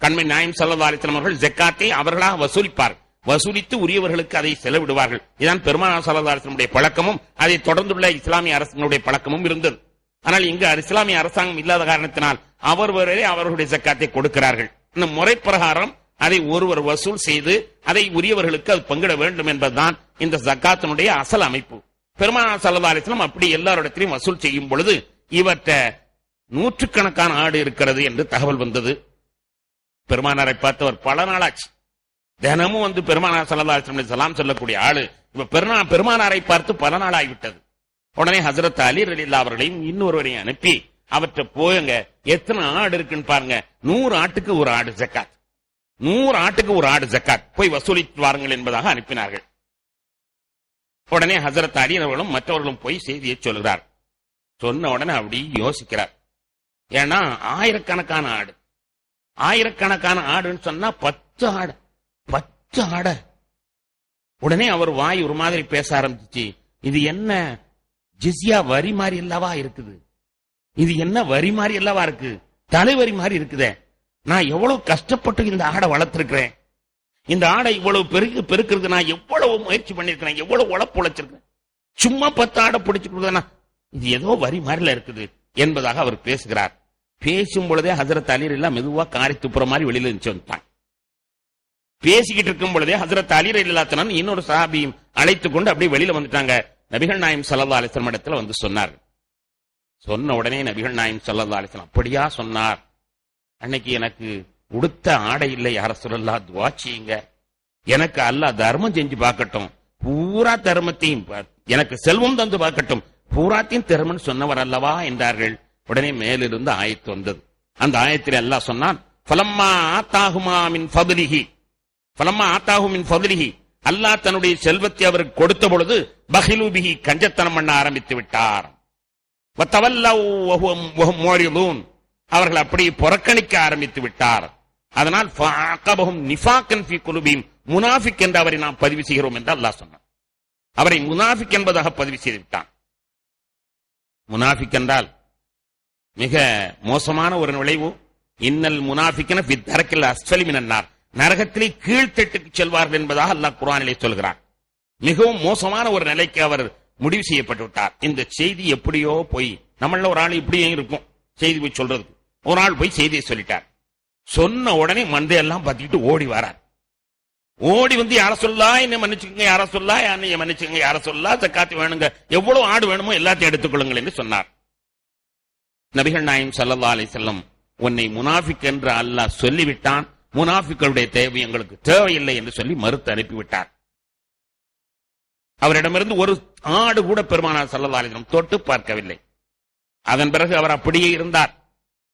கண்மணி நாயகம் ஸல்லல்லாஹு அலைஹி வஸல்லம் அவர்கள் ஜக்காத்தை அவர்களாக வசூலிப்பார், வசூலித்து உரியவர்களுக்கு அதை செலவிடுவார்கள். இதான் பெருமானார் ஸல்லல்லாஹு அலைஹி வஸல்லம் பழக்கமும் அதை தொடர்ந்துள்ள இஸ்லாமிய அரசினுடைய பழக்கமும் இருந்தது. ஆனால் இங்கு இஸ்லாமிய அரசாங்கம் இல்லாத காரணத்தினால் அவர்களுடைய ஜக்காத்தை கொடுக்கிறார்கள். இந்த முறை பிரகாரம் அதை ஒருவர் வசூல் செய்து அதை உரியவர்களுக்கு அது பங்கிட வேண்டும் என்பதுதான் இந்த ஜக்காத்தினுடைய அசல் அமைப்பு. பெருமானார் ஸல்லல்லாஹு அலைஹி வஸல்லம் அப்படி எல்லாரிடத்திலும் வசூல் செய்யும் பொழுது இவற்ற 100கணக்கான ஆடு இருக்கிறது என்று தகவல் வந்தது. பெருமானாரை பார்த்தவர் பல நாளாச்சு. தினமும் வந்து பெருமானார் ஸல்லல்லாஹு அலைஹி வஸல்லம் சலாம் சொல்லக்கூடிய ஆளு இப்ப பெருமானாரை பார்த்து பல நாள் ஆகிவிட்டது. உடனே ஹஜ்ரத் அலி ரலியல்லாஹு அவர்களையும் இன்னொருவரையும் அனுப்பி அவற்றை போயுங்க, எத்தனை ஆடு இருக்குன்னு பாருங்க, 100 ஆட்டுக்கு ஒரு ஆடு ஜக்காத், 100 ஆட்டுக்கு ஒரு ஆடு ஜக்காத், போய் வசூலித்து வாருங்கள் என்பதாக அனுப்பினார்கள். உடனே ஹஜ்ரத் அலி அவர்களும் மற்றவர்களும் போய் செய்தியை சொல்கிறார். சொன்ன உடனே அப்படி யோசிக்கிறார். ஏன்னா ஆயிரக்கணக்கான ஆடு, ஆயிரக்கணக்கான ஆடுன்னு சொன்னா 10 ஆடு, 10 ஆடு. உடனே அவர் வாய் ஒரு மாதிரி பேச ஆரம்பிச்சு, இது என்ன ஜிஸ்யா வரி மாதிரி அல்லவா இருக்குது, இது என்ன வரி மாதிரி அல்லவா இருக்கு, தலைவரி மாதிரி இருக்குதே, நான் எவ்வளவு கஷ்டப்பட்டு இந்த ஆடை வளர்த்திருக்கிறேன், இந்த ஆடை இவ்வளவு பெருக்கிறது நான் எவ்வளவு முயற்சி பண்ணிருக்கிறேன், எவ்வளவு உழைப்பு உழைச்சிருக்கேன், சும்மா 10 ஆடை பிடிச்சு கொடுத்தா இது ஏதோ வரி மாதிரில இருக்குது என்பதாக அவர் பேசுகிறார். பேசும் பொழுதே ஹஜ்ரத் அலி எல்லாம் மெதுவா காரி துப்புற மாதிரி வெளியில இருந்துச்சு வந்துட்டான். பேசிக்கிட்டு இருக்கும் பொழுதே ஹஜ்ரத் அலி ரலியல்லாஹு இன்னொரு சஹாபியும் அழைத்து கொண்டு அப்படியே வெளியில வந்துட்டாங்க. நபிகள் நாயகம் ஸல்லல்லாஹு அலைஹி வஸல்லம் இடத்துல வந்து சொன்னார். சொன்ன உடனே நபிகள் நாயகம் ஸல்லல்லாஹு அலைஹி வஸல்லம் அப்படியா சொன்னார், அன்னைக்கு எனக்கு உடுத்த ஆடை இல்லை யா ரசூலல்லாஹ், துஆ செய்யுங்க, எனக்கு அல்லாஹ் தர்மம் செஞ்சு பார்க்கட்டும், பூரா தர்மத்தையும் எனக்கு செல்வம் தந்து பார்க்கட்டும், பூராத்தையும் தர்மம் சொன்னவர் அல்லவா என்றார்கள். உடனே மேலிருந்து ஆயத்து வந்தது. அந்த ஆயத்தில் அல்லாஹ் சொன்னான், ஃபலம்மா ஆத்தாஹுமா மின் ஃபத்லிஹி, ஃபலம்மா ஆத்தாஹு மின் ஃபத்லிஹி, அல்லாஹ் தன்னுடைய செல்வத்தை அவருக்கு கொடுத்த பொழுது பகிலு பிஹி, கஞ்சத்தனம் பண்ண ஆரம்பித்து விட்டார். அவர்கள் அப்படியே புறக்கணிக்க ஆரம்பித்து விட்டார். அதனால் முனாஃபிக் என்று அவரை நாம் பதிவு செய்கிறோம் என்று அல்லாஹ் சொன்னார். அவரை முனாஃபிக் என்பதாக பதிவு செய்து விட்டான். முனாஃபிக் என்றால் மிக மோசமான ஒரு விளைவு. இன்னல் முனாஃபிகன ஃபி தரக்கில் அஸ்ஃபலி மினன் நார், நரகத்திலே கீழ்த்தட்டுக்கு செல்வார்கள் என்பதாக அல்லாஹ் குர்ஆனிலே சொல்கிறார். மிகவும் மோசமான ஒரு நிலைக்கு அவர் முடிவு செய்யப்பட்டு விட்டார். இந்த செய்தி எப்படியோ போய் நம்மள ஒரு ஆள் இப்படியே இருக்கும் செய்தி போய் சொல்றது. ஒரு ஆள் போய் செய்தியை சொல்லிட்டார். சொன்ன உடனே மந்தையெல்லாம் பார்த்துக்கிட்டு ஓடி வரார். ஓடி வந்து யார சொல்லா என்ன மன்னிச்சுக்கங்க, யார சொல்லா என்னைய மன்னிச்சுக்கங்க, யார சொல்லா ஜக்காத்து வேணுங்க, எவ்வளவு ஆடு வேணுமோ எல்லாத்தையும் எடுத்துக்கொள்ளுங்கள் என்று சொன்னார். நபிகள் நாயகம் ஸல்லல்லாஹு அலைஹி வஸல்லம், உன்னை முனாஃபிக் என்று அல்லாஹ் சொல்லிவிட்டான், முனாஃபிக்களுடைய தேவை எங்களுக்கு தேவையில்லை என்று சொல்லி மறுத்து அனுப்பிவிட்டார். அவரிடமிருந்து ஒரு ஆடு கூட பெருமானார் ஸல்லல்லாஹு அலைஹி வஸல்லம் தொட்டு பார்க்கவில்லை. அதன் பிறகு அவர் அப்படியே இருந்தார்.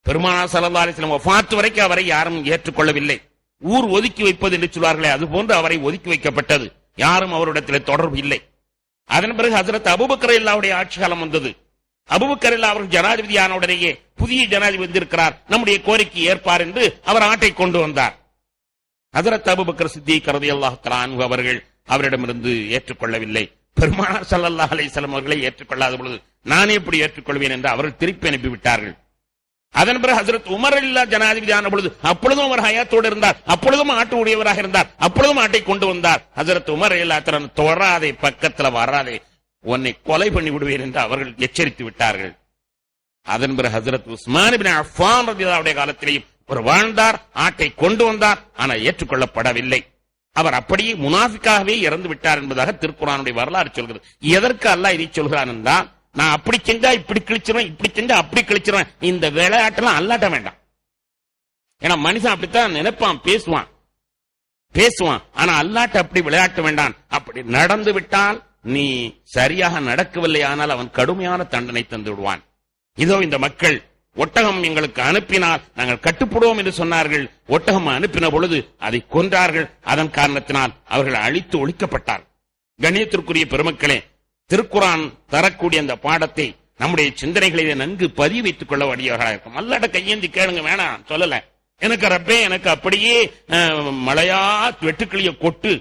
பெருமானார் ஸல்லல்லாஹு அலைஹி வஸல்லம் வஃபாத் வரைக்கும் அவரை யாரும் ஏற்றுக்கொள்ளவில்லை. ஊர் ஒதுக்கி வைப்பது என்று சொல்வார்களே, அதுபோன்று அவரை ஒதுக்கி வைக்கப்பட்டது. யாரும் அவரிடத்தில் தொடர்பு இல்லை. அதன் பிறகு ஹஜ்ரத் அபூபக்கர் ரலியல்லாஹுடைய ஆட்சி காலம் வந்தது. அபூபக்கர் ரலியல்லாஹு அவர்கள் ஜனாதிபதியான உடனேயே புதிய ஜனாதிபதி வந்திருக்கிறார், நம்முடைய கோரிக்கை ஏற்பார் என்று அவர் ஆட்டை கொண்டு வந்தார். ஹஜ்ரத் அபூபக்கர் சித்திக் ரலியல்லாஹு தஆலா அன்ஹு அவர்கள் அவரிடமிருந்து ஏற்றுக்கொள்ளவில்லை. பெருமானார் ஸல்லல்லாஹு அலைஹி வஸல்லம் அவர்களை ஏற்றுக்கொள்ளாத பொழுது நானே எப்படி ஏற்றுக்கொள்வேன் என்று அவர்கள் திருப்பி அனுப்பிவிட்டார்கள். அதன் பிறகு ஹஜ்ரத் உமர் ரலியல்லாஹு ஜனாதிபதியான பொழுது அப்பொழுதும் அவர் ஹயாத்தோடு இருந்தார், அப்பொழுதும் ஆட்டு உடையவராக இருந்தார், அப்பொழுதும் ஆட்டை கொண்டு வந்தார். ஹஜ்ரத் உமர் ரலியல்லாஹு தொழாதே, பக்கத்துல வராதே, உன்னை கொலை பண்ணி விடுவேன் என்று அவர்கள் எச்சரித்து விட்டார்கள். அதன் பிறகு ஹஜ்ரத் உஸ்மான் இப்னு அஃபான் ரலியல்லாஹு காலத்திலேயும் ஒரு வாழ்ந்தார், ஆட்டை கொண்டு வந்தார், ஆனால் ஏற்றுக்கொள்ளப்படவில்லை. அவர் அப்படியே முனாஃபிக்காகவே இறந்து விட்டார் என்பதாக திருக்குர்ஆனுடைய வரலாறு சொல்கிறது. எதற்கு அல்லாஹ் இதை சொல்கிறான் என்றால், நான் அப்படி செஞ்சா இப்படி கிழிச்சிருவேன், இப்படி செஞ்சா அப்படி கிழிச்சிருவேன், இந்த விளையாட்டெல்லாம் அல்லாட்ட வேண்டாம். ஏன்னா மனுஷன் அப்படித்தான் நினைப்பான், பேசுவான். ஆனா அல்லாட்ட அப்படி விளையாட்ட வேண்டாம். அப்படி நடந்து விட்டால் நீ சரியாக நடக்கவில்லை, ஆனால் அவன் கடுமையான தண்டனை தந்து விடுவான். இதோ இந்த மக்கள் ஒட்டகம் எங்களுக்கு அனுப்பினால் நாங்கள் கட்டுப்படுவோம் என்று சொன்னார்கள். ஒட்டகம் அனுப்பின பொழுது அதை கொன்றார்கள். அதன் காரணத்தினால் அவர்கள் அழித்து ஒழிக்கப்பட்டார். கண்ணியத்திற்குரிய பெருமக்களே, திருக்குர்ஆன் தரக்கூடிய அந்த பாடத்தை நம்முடைய சிந்தனைகளிலே நன்கு பதிவு வைத்துக் கொள்ள வேண்டியவர்களாக இருக்கும். அல்லாட்ட கையேந்தி கேளுங்க, வேணாம் சொல்லல. எனக்கு ரப்பே, எனக்கு அப்படியே மழையா வெட்டுக்கிளிய கொட்டு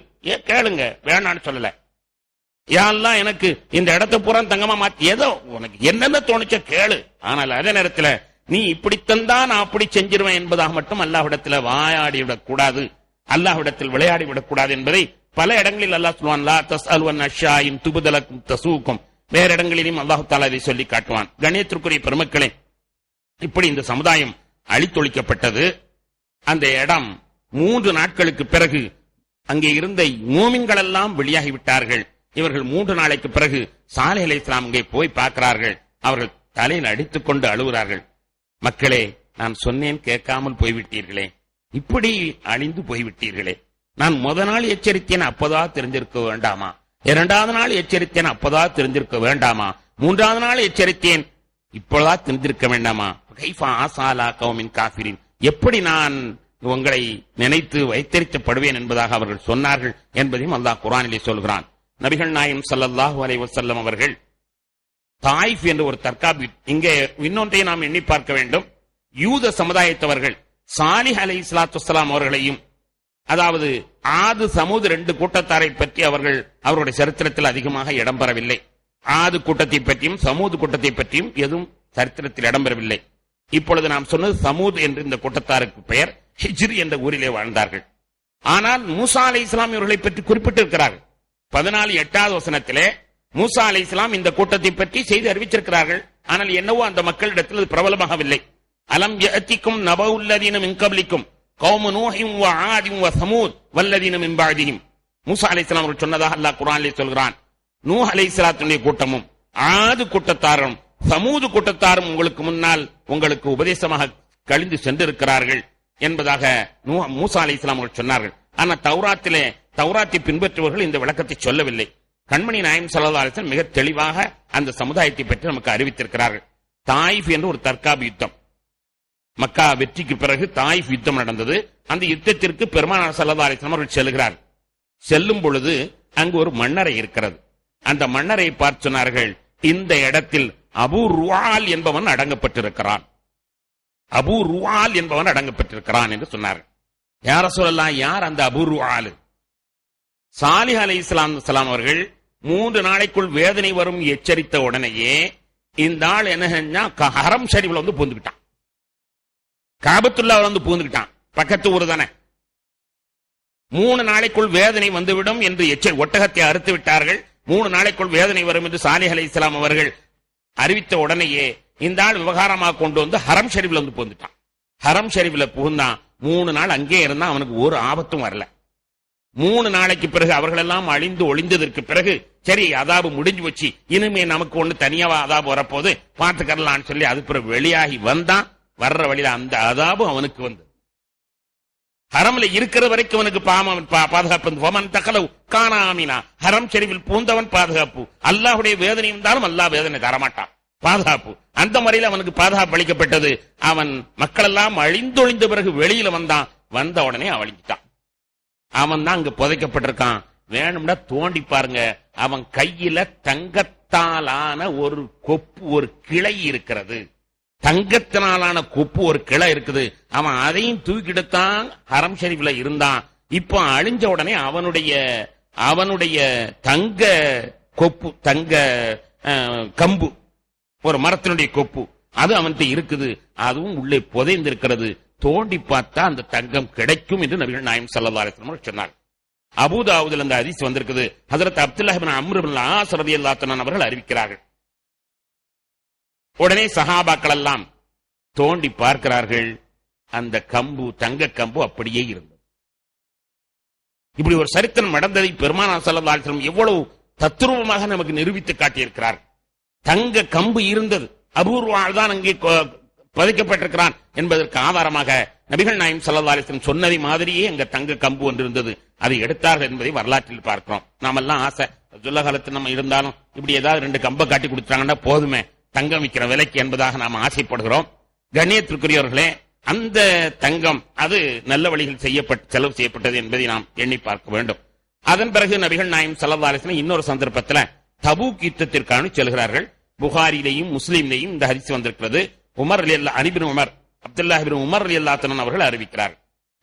கேளுங்க, வேணான்னு சொல்லல. யாரெல்லாம் எனக்கு இந்த இடத்தை பூரா தங்கமா மாத்தி, ஏதோ உனக்கு என்னென்ன தோணுச்ச கேளு. ஆனால் அதே நேரத்தில் நீ இப்படி தந்தா நான் அப்படி செஞ்சிருவேன் என்பதாக மட்டும் அல்லாஹ்விடத்தில் வாயாடி விடக்கூடாது, அல்லாஹ்விடத்தில் விளையாடி விடக்கூடாது என்பதை பல இடங்களில் அல்லாஹ் சொல்வான். லா தஸ்அலுன் அஷ்யாஇன் துப்தலக்கும் தசூக்கும். வேற இடங்களிலும் அல்லாஹ் தஆலா இதை சொல்லி காட்டுவான். கண்ணியத்திற்குரிய பெருமக்களே, இப்படி இந்த சமுதாயம் அழித்தொழிக்கப்பட்டது. அந்த இடம் 3 நாட்களுக்கு பிறகு அங்கே இருந்த மூமின்கள் எல்லாம் வெளியாகிவிட்டார்கள். இவர்கள் 3 நாளைக்கு பிறகு சாலிஹ் அலைஹிஸ்ஸலாம் அங்கே போய் பார்க்கிறார்கள். அவர்கள் தலையில் அடித்துக் கொண்டு அழுகிறார்கள். மக்களே, நான் சொன்னேன் கேட்காமல் போய்விட்டீர்களே, இப்படி அழிந்து போய்விட்டீர்களே. நான் முத நாள் எச்சரித்தேன், அப்பதா தெரிஞ்சிருக்க வேண்டாமா? 2வது நாள் எச்சரித்தேன், அப்பதா தெரிஞ்சிருக்க வேண்டாமா? 3வது நாள் எச்சரித்தேன், இப்பொழுதா தெரிஞ்சிருக்க வேண்டாமா? கைஃபா ஆசாலா கௌமின் காஃபிரின். எப்படி நான் உங்களை நினைத்து வைத்தறிக்கப்படுவேன் என்பதாக அவர்கள் சொன்னார்கள் என்பதையும் அல்லாஹ் குர்ஆனிலே சொல்கிறான். நபிகள் நாயகம் ஸல்லல்லாஹு அலைஹி வஸல்லம் அவர்கள் தாயிஃப் என்ற ஒரு தற்காப்பு, இங்கே இன்னொன்றை நாம் எண்ணி பார்க்க வேண்டும். யூத சமுதாயத்தவர்கள் சாலிஹ் அலைஹிஸ்ஸலாத்து வஸ்ஸலாம் அவர்களையும், அதாவது ஆது சமூது 2 கூட்டத்தாரை பற்றி அவருடைய சரித்திரத்தில் அதிகமாக இடம்பெறவில்லை. ஆது கூட்டத்தை பற்றியும் சமூது கூட்டத்தை பற்றியும் எதுவும் சரித்திரத்தில் இடம்பெறவில்லை. இப்பொழுது நாம் சொன்னது சமூத் என்று இந்த கூட்டத்தாருக்கு பெயர். ஹிஜ்ரி என்ற ஊரிலே வாழ்ந்தார்கள். ஆனால் மூசா அலைஹிஸ்ஸலாம் இவர்களை பற்றி குறிப்பிட்டிருக்கிறார்கள். 14:8வது வசனத்திலே மூசா அலைஹிஸ்ஸலாம் இந்த கூட்டத்தை பற்றி செய்தி அறிவிச்சிருக்கிறார்கள். ஆனால் என்னவோ அந்த மக்களிடத்தில் அது பிரபலமாகவில்லை. அலம் யஅதிக்கும் நபவுல்லதீன மின் கப்லிக்கும் கௌமு நூஹின் வ ஆதின் வ சமூத் வல்லதீன மின் பஅதிஹிம். மூசா அலைஹிஸ்ஸலாம் அவர்கள் சொன்னதாக அல்லாஹ் குர்ஆனிலே சொல்கிறான். நூஹ் அலைஹிஸ்ஸலாத்துடைய கூட்டமும் ஆது கூட்டத்தாரும் சமூது கூட்டத்தாரும் உங்களுக்கு முன்னால் உங்களுக்கு உபதேசமாக கழிந்து சென்றிருக்கிறார்கள் என்பதாக மூசா அலைஹிஸ்ஸலாம் அவர்கள் சொன்னார்கள். ஆனால் தௌராத்தை பின்பற்றுபவர்கள் இந்த விளக்கத்தை சொல்லவில்லை. கண்மணி நாயகம் ஸல்லல்லாஹு அலைஹி வஸல்லம் மிக தெளிவாக அந்த சமுதாயத்தை பற்றி நமக்கு அறிவித்திருக்கிறார்கள். தாயிஃப் என்று ஒரு தற்காப்பு யுத்தம், மக்கா வெற்றிக்கு பிறகு தாயிஃப் யுத்தம் நடந்தது. அந்த யுத்தத்திற்கு பெருமானார் ஸல்லல்லாஹு அலைஹி வஸல்லம் அவர்கள் செல்கிறார். செல்லும் பொழுது அங்கு ஒரு மன்னரை இருக்கிறது. அந்த மன்னரை பார்த்து சொன்னார்கள், இந்த இடத்தில் அபூ ருஆல் என்பவன் அடங்கப்பட்டிருக்கிறான், அபூ ருஆல் என்பவன் அடங்கப்பட்டிருக்கிறான் என்று சொன்னார்கள். யா ரசூலல்லாஹ், யார் அந்த அபூ ருஆல்? சாலிஹ் அலைஹிஸ்ஸலாம் அவர்கள் 3 நாளைக்குள் வேதனை வரும் எச்சரித்த உடனேயே இந்த ஆள் என்ன செஞ்சா, ஹரம் ஷரீஃப்ல வந்து பூந்துக்கிட்டான், காபத்துல்லாஹ்ல வந்து பூந்துக்கிட்டான். பக்கத்து ஊர் தானே. 3 நாளைக்குள் வேதனை வந்துவிடும் என்று ஒட்டகத்தை அறுத்து விட்டார்கள். 3 நாளைக்குள் வேதனை வரும் என்று சாலிஹ் அலைஹிஸ்ஸலாம் அவர்கள் அறிவித்த உடனேயே இந்த ஆள் விவகாரமாக கொண்டு வந்து ஹரம் ஷரீஃப்ல வந்து பூந்துட்டான். ஹரம் ஷரீஃப்ல புகுந்தான். 3 நாள் அங்கே இருந்தா அவனுக்கு ஒரு ஆபத்தும் வரல. 3 நாளைக்கு பிறகு அவர்கள் எல்லாம் அழிந்து ஒளிந்ததற்கு பிறகு சரி அதாபு முடிஞ்சு வச்சு, இனிமே நமக்கு ஒண்ணு தனியாவா அதாபு வரப்போது பார்த்துக்கறலான்னு சொல்லி அது பிறகு வெளியாகி வந்தான். வர்ற வழியில அந்த அதாபு அவனுக்கு வந்து ஹரம்ல இருக்கிற வரைக்கும் அவனுக்கு பாதுகாப்பு. காணாமினா ஹரம் ஷரீஃபில் பூந்தவன் பாதுகாப்பு. அல்லாஹ்வுடைய வேதனை இருந்தாலும் அல்லாஹ் வேதனை தரமாட்டான், பாதுகாப்பு. அந்த முறையில் அவனுக்கு பாதுகாப்பு அளிக்கப்பட்டது. அவன் மக்கள் எல்லாம் அழிந்தொழிந்த பிறகு வெளியில வந்தான். வந்த உடனே அழிஞ்சிட்டான். அவன் தான் அங்க புதைக்கப்பட்டிருக்கான். வேணும்னா தோண்டி பாருங்க, அவன் கையில தங்கத்தாலான ஒரு கொப்பு, ஒரு கிளை இருக்கிறது. தங்கத்தினாலான கொப்பு ஒரு கிளை இருக்குது. அவன் அதையும் தூக்கிட்டுத்தான் ஹரம் ஷரீஃப்ல இருந்தான். இப்போ அழிஞ்ச உடனே அவனுடைய தங்க கொப்பு, தங்க கம்பு, ஒரு மரத்தினுடைய கொப்பு, அது அவன்கிட்ட இருக்குது. அதுவும் உள்ளே புதைந்திருக்கிறது. தோண்டி பார்த்தா அந்த தங்கம் கிடைக்கும் என்று நபிகள் நாயகம் ஸல்லல்லாஹு அலைஹி வஸல்லம் சொன்னார். அபூதாவுதுல அந்த ஹதீஸ் வந்திருக்குது. ஹஜ்ரத் அப்துல்லாஹ் இப்னு அம்ர் இப்னு ஆஸ் ரலியல்லாஹு அன்ஹு அவர்கள் அறிவிக்கிறார்கள். உடனே சஹாபாக்கள் எல்லாம் தோண்டி பார்க்கிறார்கள். அந்த கம்பு தங்க கம்பு அப்படியே இருந்தது. இப்படி ஒரு சரித்திரம் நடந்ததை பெருமானார் ஸல்லல்லாஹு அலைஹி வஸல்லம் எவ்வளவு தத்ரூபமாக நமக்கு நிரூபித்து காட்டியிருக்கிறார். தங்க கம்பு இருந்தது, அபூர்வால் தான் அங்கே பதிக்கப்பட்டிருக்கிறான் என்பதற்கு ஆதாரமாக நபிகள் நாயகம் ஸல்லல்லாஹு அலைஹி வஸல்லம் சொன்னதை மாதிரியே அங்க தங்க கம்பு ஒன்று இருந்தது. அதை எடுத்தார்கள் என்பதை வரலாற்றில் பார்க்கிறோம். நாமெல்லாம் ஆசை, ரசூலுல்லாஹ் காலத்தில் நம்ம இருந்தாலும் இப்படி ஏதாவது 2 கம்பை காட்டி கொடுத்தாங்கன்னா போதுமே தங்கம் விற்கிற விலைக்கு என்பதாக நாம் ஆசைப்படுகிறோம். கண்ணியத்திற்குரியவர்களே, அந்த தங்கம் அது நல்ல வழியில் செலவு செய்யப்பட்டது என்பதை நாம் எண்ணி பார்க்க வேண்டும். அதன் பிறகு நபிகள் நாயகம் ஸல்லல்லாஹு அலைஹி வஸல்லம் இன்னொரு சந்தர்ப்பத்தில் தபூக் யுத்தத்திற்கான செல்கிறார்கள். புகாரிலையும் முஸ்லிம்லையும் இந்த ஹதீஸ் வந்திருக்கிறது. அப்துல்லாஹ் இப்னு உமர் ரலியல்லாஹு அன்ஹு அவர்கள் அறிவிக்கிறார்.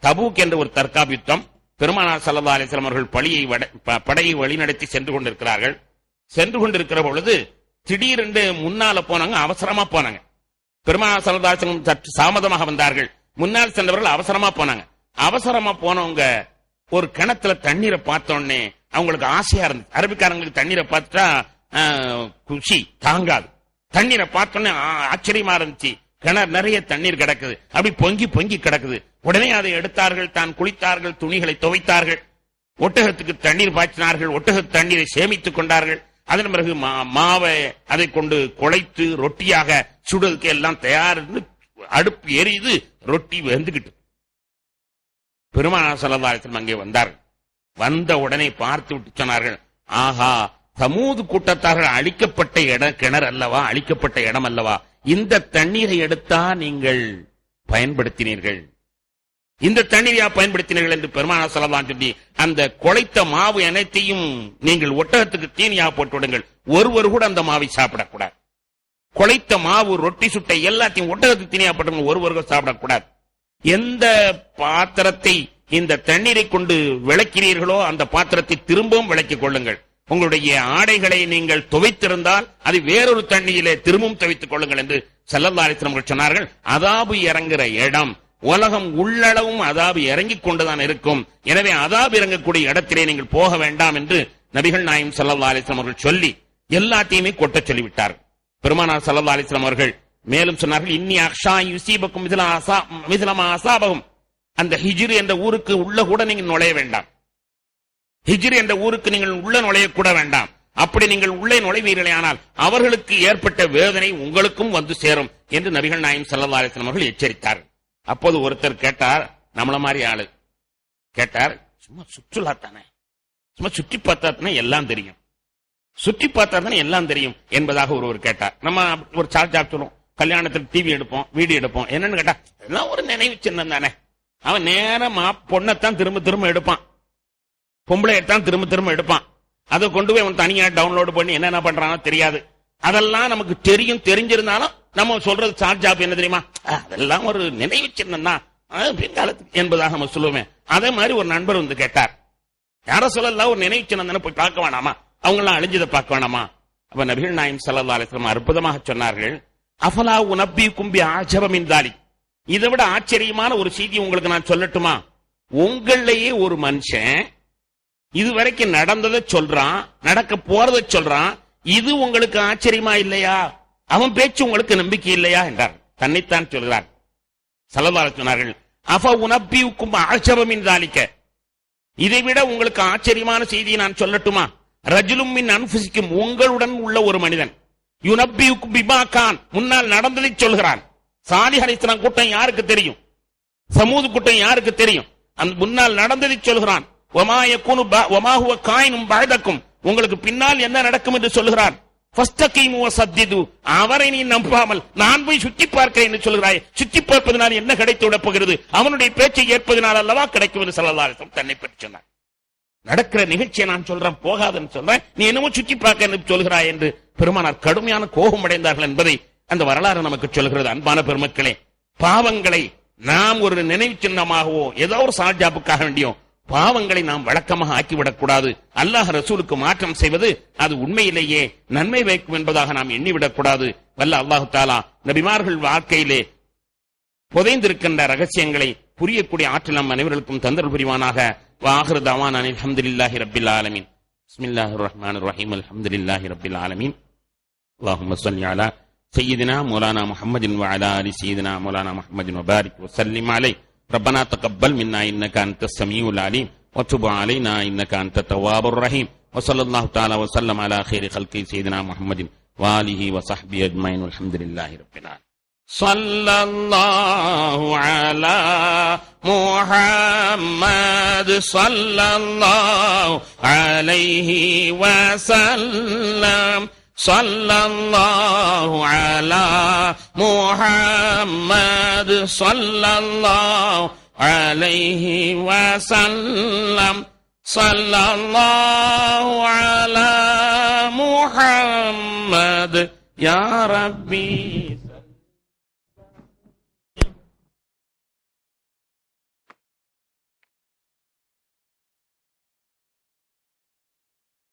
தபூக் என்ற ஒரு தற்காப்பு யுத்தம். பெருமானார் ஸல்லல்லாஹு அலைஹி வஸல்லம் அவர்கள் படையை வழிநடத்தி சென்று கொண்டிருக்கிறார்கள். சென்று கொண்டிருக்கிற பொழுது திடீரென்று முன்னால போனாங்க, அவசரமா போனாங்க. பெருமானார் ஸல்லல்லாஹு அலைஹி வஸல்லம் சற்று தாமதமாக வந்தார்கள். முன்னால் சென்றவர்கள் அவசரமா போனாங்க. அவசரமா போனவங்க ஒரு கிணத்துல தண்ணீரை பார்த்த உடனே அவங்களுக்கு ஆசையா இருந்துச்சு. அரபிக்காரங்களுக்கு தண்ணீரை பார்த்துட்டா குஷி தாங்காது. தண்ணீரை பார்த்தோன்னே ஆச்சரியமா இருந்துச்சு. கிணறு நிறைய தண்ணீர் கிடக்குது, அப்படி பொங்கி பொங்கி கிடக்குது. உடனே அதை எடுத்தார்கள், தான் குளித்தார்கள், துணிகளை துவைத்தார்கள், ஒட்டகத்துக்கு தண்ணீர் பாய்ச்சினார்கள், ஒட்டக தண்ணீரை சேமித்துக் கொண்டார்கள். அதன் பிறகு மாவை அதை கொண்டு குழைத்து ரொட்டியாக சுடுவதற்கு எல்லாம் தயார். அடுப்பு எரியுது, ரொட்டி வெந்துகிட்டு. பெருமானார் ஸல்லல்லாஹு அலைஹி வஸல்லம் அங்கே வந்தார்கள். வந்த உடனே பார்த்து விட்டு சொன்னார்கள், ஆஹா, சமூது கூட்டத்தார்கள் அழிக்கப்பட்ட கிணறு அல்லவா, அழிக்கப்பட்ட இடம் அல்லவா, இந்த தண்ணீரை எடுத்தா நீங்கள் பயன்படுத்தினீர்கள், இந்த தண்ணீரையா பயன்படுத்தினீர்கள் என்று பெருமானார் ஸல்லல்லாஹு அலைஹி வஸல்லம் அந்த குழைத்த மாவு அனைத்தையும் நீங்கள் ஒட்டகத்துக்கு தீனியா போட்டு விடுங்கள், ஒருவர் கூட அந்த மாவை சாப்பிடக்கூடாது. குழைத்த மாவு, ரொட்டி சுட்டை எல்லாத்தையும் ஒட்டகத்துக்கு தீனியா போட்டு ஒருவர்கள் சாப்பிடக்கூடாது. எந்த பாத்திரத்தை இந்த தண்ணீரை கொண்டு விளக்கிறீர்களோ அந்த பாத்திரத்தை திரும்பவும் விளக்கிக் கொள்ளுங்கள். உங்களுடைய ஆடைகளை நீங்கள் துவைத்திருந்தால் அது வேறொரு தண்ணீரிலே திரும்பவும் துவைத்துக் கொள்ளுங்கள் என்று ஸல்லல்லாஹு அலைஹி வஸல்லம் சொன்னார்கள். அதாபு இறங்குற இடம் உலகம் உள்ளளவும் அதாபு இறங்கிக் கொண்டுதான் இருக்கும். எனவே அதாபு இறங்கக்கூடிய இடத்திலே நீங்கள் போக வேண்டாம் என்று நபிகள் நாயகம் ஸல்லல்லாஹு அலைஹி வஸல்லம் அவர்கள் சொல்லி எல்லாத்தையுமே கொட்டச் சொல்லிவிட்டார்கள். பெருமானார் ஸல்லல்லாஹு அலைஹி வஸல்லம் அவர்கள் மேலும் சொன்னார்கள், இன்னி அக்ஷா யுஸீபக்கும் மிஸ்லமா அஸாபஹும். அந்த ஹிஜ்ர் என்ற ஊருக்கு உள்ள கூட நீங்கள் நுழைய வேண்டாம். ஹிஜ்ர் என்ற ஊருக்கு நீங்கள் உள்ள நுழையக்கூட வேண்டாம். அப்படி நீங்கள் உள்ளே நுழைவீர்களே ஆனால் அவர்களுக்கு ஏற்பட்ட வேதனை உங்களுக்கும் வந்து சேரும் என்று நபிகள் நாயகம் ஸல்லல்லாஹு அலைஹி வஸல்லம் அவர்கள் எச்சரித்தார்கள். அப்போது ஒருத்தர் கேட்டார், நம்மள மாதிரி ஆளு கேட்டார், சும்மா சுற்றுலா தானே, சும்மா சுற்றி பார்த்தா தானே எல்லாம் தெரியும், சுற்றி பார்த்தா தானே எல்லாம் தெரியும் என்பதாக ஒருவர் கேட்டார். நம்ம ஒரு சார்ஜ் சொல்லுவோம், கல்யாணத்துக்கு டிவி எடுப்போம், வீடியோ எடுப்போம். என்னன்னு கேட்டா எல்லாம் ஒரு நினைவு சின்னம் தானே. அவன் நேரமா பொண்ணத்தான் திரும்ப திரும்ப எடுப்பான், பொம்பளையத்தான் திரும்ப திரும்ப எடுப்பான். அதை கொண்டு போய் அவன் தனியா டவுன்லோடு பண்ணி என்னென்ன பண்றானோ தெரியாது. அதெல்லாம் நமக்கு தெரியும். தெரிஞ்சிருந்தாலும் நம்ம சொல்றது சார்ஜ் ஆப் என்ன தெரியுமா, அதெல்லாம் ஒரு நினைவு சின்னம் தான் பின்காலத்துக்கு என்பதாக நம்ம சொல்லுவேன். அதே மாதிரி ஒரு நண்பர் வந்து கேட்டார், யார சொல்லலாம் ஒரு நினைவு சின்னம் தானே, போய் பார்க்க வேணாமா, அவங்க எல்லாம் அழிஞ்சதை பார்க்க வேணாமா. அப்ப நபிகள் நாயகம் ஸல்லல்லாஹு அலைஹி வஸல்லம் அற்புதமாக சொன்னார்கள், அஃபலா உனப்பிக்கும் பி ஆஜபமின் தாலிக். இதை விட ஆச்சரியமான ஒரு செய்தி உங்களுக்கு நான் சொல்லட்டுமா. உங்களையே ஒரு மனுஷன் இதுவரைக்கும் நடந்ததை சொல்றான், நடக்க போறதை சொல்றான், இது உங்களுக்கு ஆச்சரியமா இல்லையா, அவன் பேச்சு உங்களுக்கு நம்பிக்கை இல்லையா என்றார். தன்னைத்தான் சொல்கிறார். ஸல்லல்லாஹு அலைஹி சொன்னார்கள், அஃப உனப்பிக்கும் ஆஜபமின் தாலிக. இதை விட உங்களுக்கு ஆச்சரியமான செய்தியை நான் சொல்லட்டுமா. ரஜுலும் மின் அன்ஃபுசிக்கும், உங்களுடன் உள்ள ஒரு மனிதன், யுனப்பியுக்கும் பிமா கான், முன்னால் நடந்ததை சொல்கிறான். சாலிஹ் அலைஹிஸ்ஸலாம் கூட்டம் யாருக்கு தெரியும், சமூது கூட்டம் யாருக்கு தெரியும், அந்த முன்னால் நடந்ததை சொல்கிறான். வமா யகுனு வமா ஹுவ காயினும் பஅதக்கும், உங்களுக்கு பின்னால் என்ன நடக்கும் என்று சொல்கிறான். ஃபஸ்தகீமு வஸத்திது, அவரை நீ நம்பாமல் நான் போய் சுற்றி பார்க்கிறேன் என்று சொல்கிறாய், சுற்றி பார்ப்பதனால் என்ன கிடைத்து விட போகிறது, அவனுடைய பேச்சை ஏற்பதனால் அல்லவா கிடைக்கும் என்று ஸல்லல்லாஹு அலைஹி வஸல்லம் தன்னை பற்றி சொன்னார். நடக்கிற நிகழ்ச்சியை நான் சொல்றேன், போகாதுன்னு சொல்றேன், நீ என்னமோ சுற்றி பார்க்க சொல்கிறாய் என்று பெருமானார் கடுமையான கோபம் அடைந்தார்கள் என்பதை அந்த வரலாறு நமக்கு சொல்கிறது. அன்பான பெருமக்களே, பாவங்களை நாம் ஒரு நினைவு சின்னமாகவோ ஏதோ ஒரு சார்ஜாப்புக்காக வேண்டியோ பாவங்களை நாம் வழக்கமாக ஆக்கிவிடக்கூடாது. அல்லாஹ் ரசூலுக்கு மாற்றம் செய்வது அது உண்மையிலேயே நன்மை வைக்கும் என்பதாக நாம் எண்ணிவிடக்கூடாது. வல்ல அல்லாஹு தஆலா நபிமார்கள் வாழ்க்கையிலே புதைந்திருக்கின்ற ரகசியங்களை புரியக்கூடிய ஆற்றல் நம் அனைவருக்கும் தந்தல் புரிவானாக. வாஹிரு தவானா அல்ஹம்துலில்லாஹி ரப்பில் ஆலமீன். பிஸ்மில்லாஹிர் ரஹ்மானிர் ரஹீம். அல்ஹம்துலில்லாஹி ரப்பில் ஆலமீன். அல்லாஹும்ம ஸல்லி அலா سيدنا مولانا محمد وعلى آل سيدنا مولانا محمد وبارك وسلم عليه. ربنا تقبل منا إنك أنت السميع العليم وتب علينا إنك أنت التواب الرحيم. وصلى الله تعالى وسلم على خير خلقه سيدنا محمد وآله وصحبه أجمعين والحمد لله رب العالمين. صلى الله على محمد صلى الله عليه وسلم. صلى الله على محمد صلى الله عليه وسلم. صلى الله على محمد يا ربي.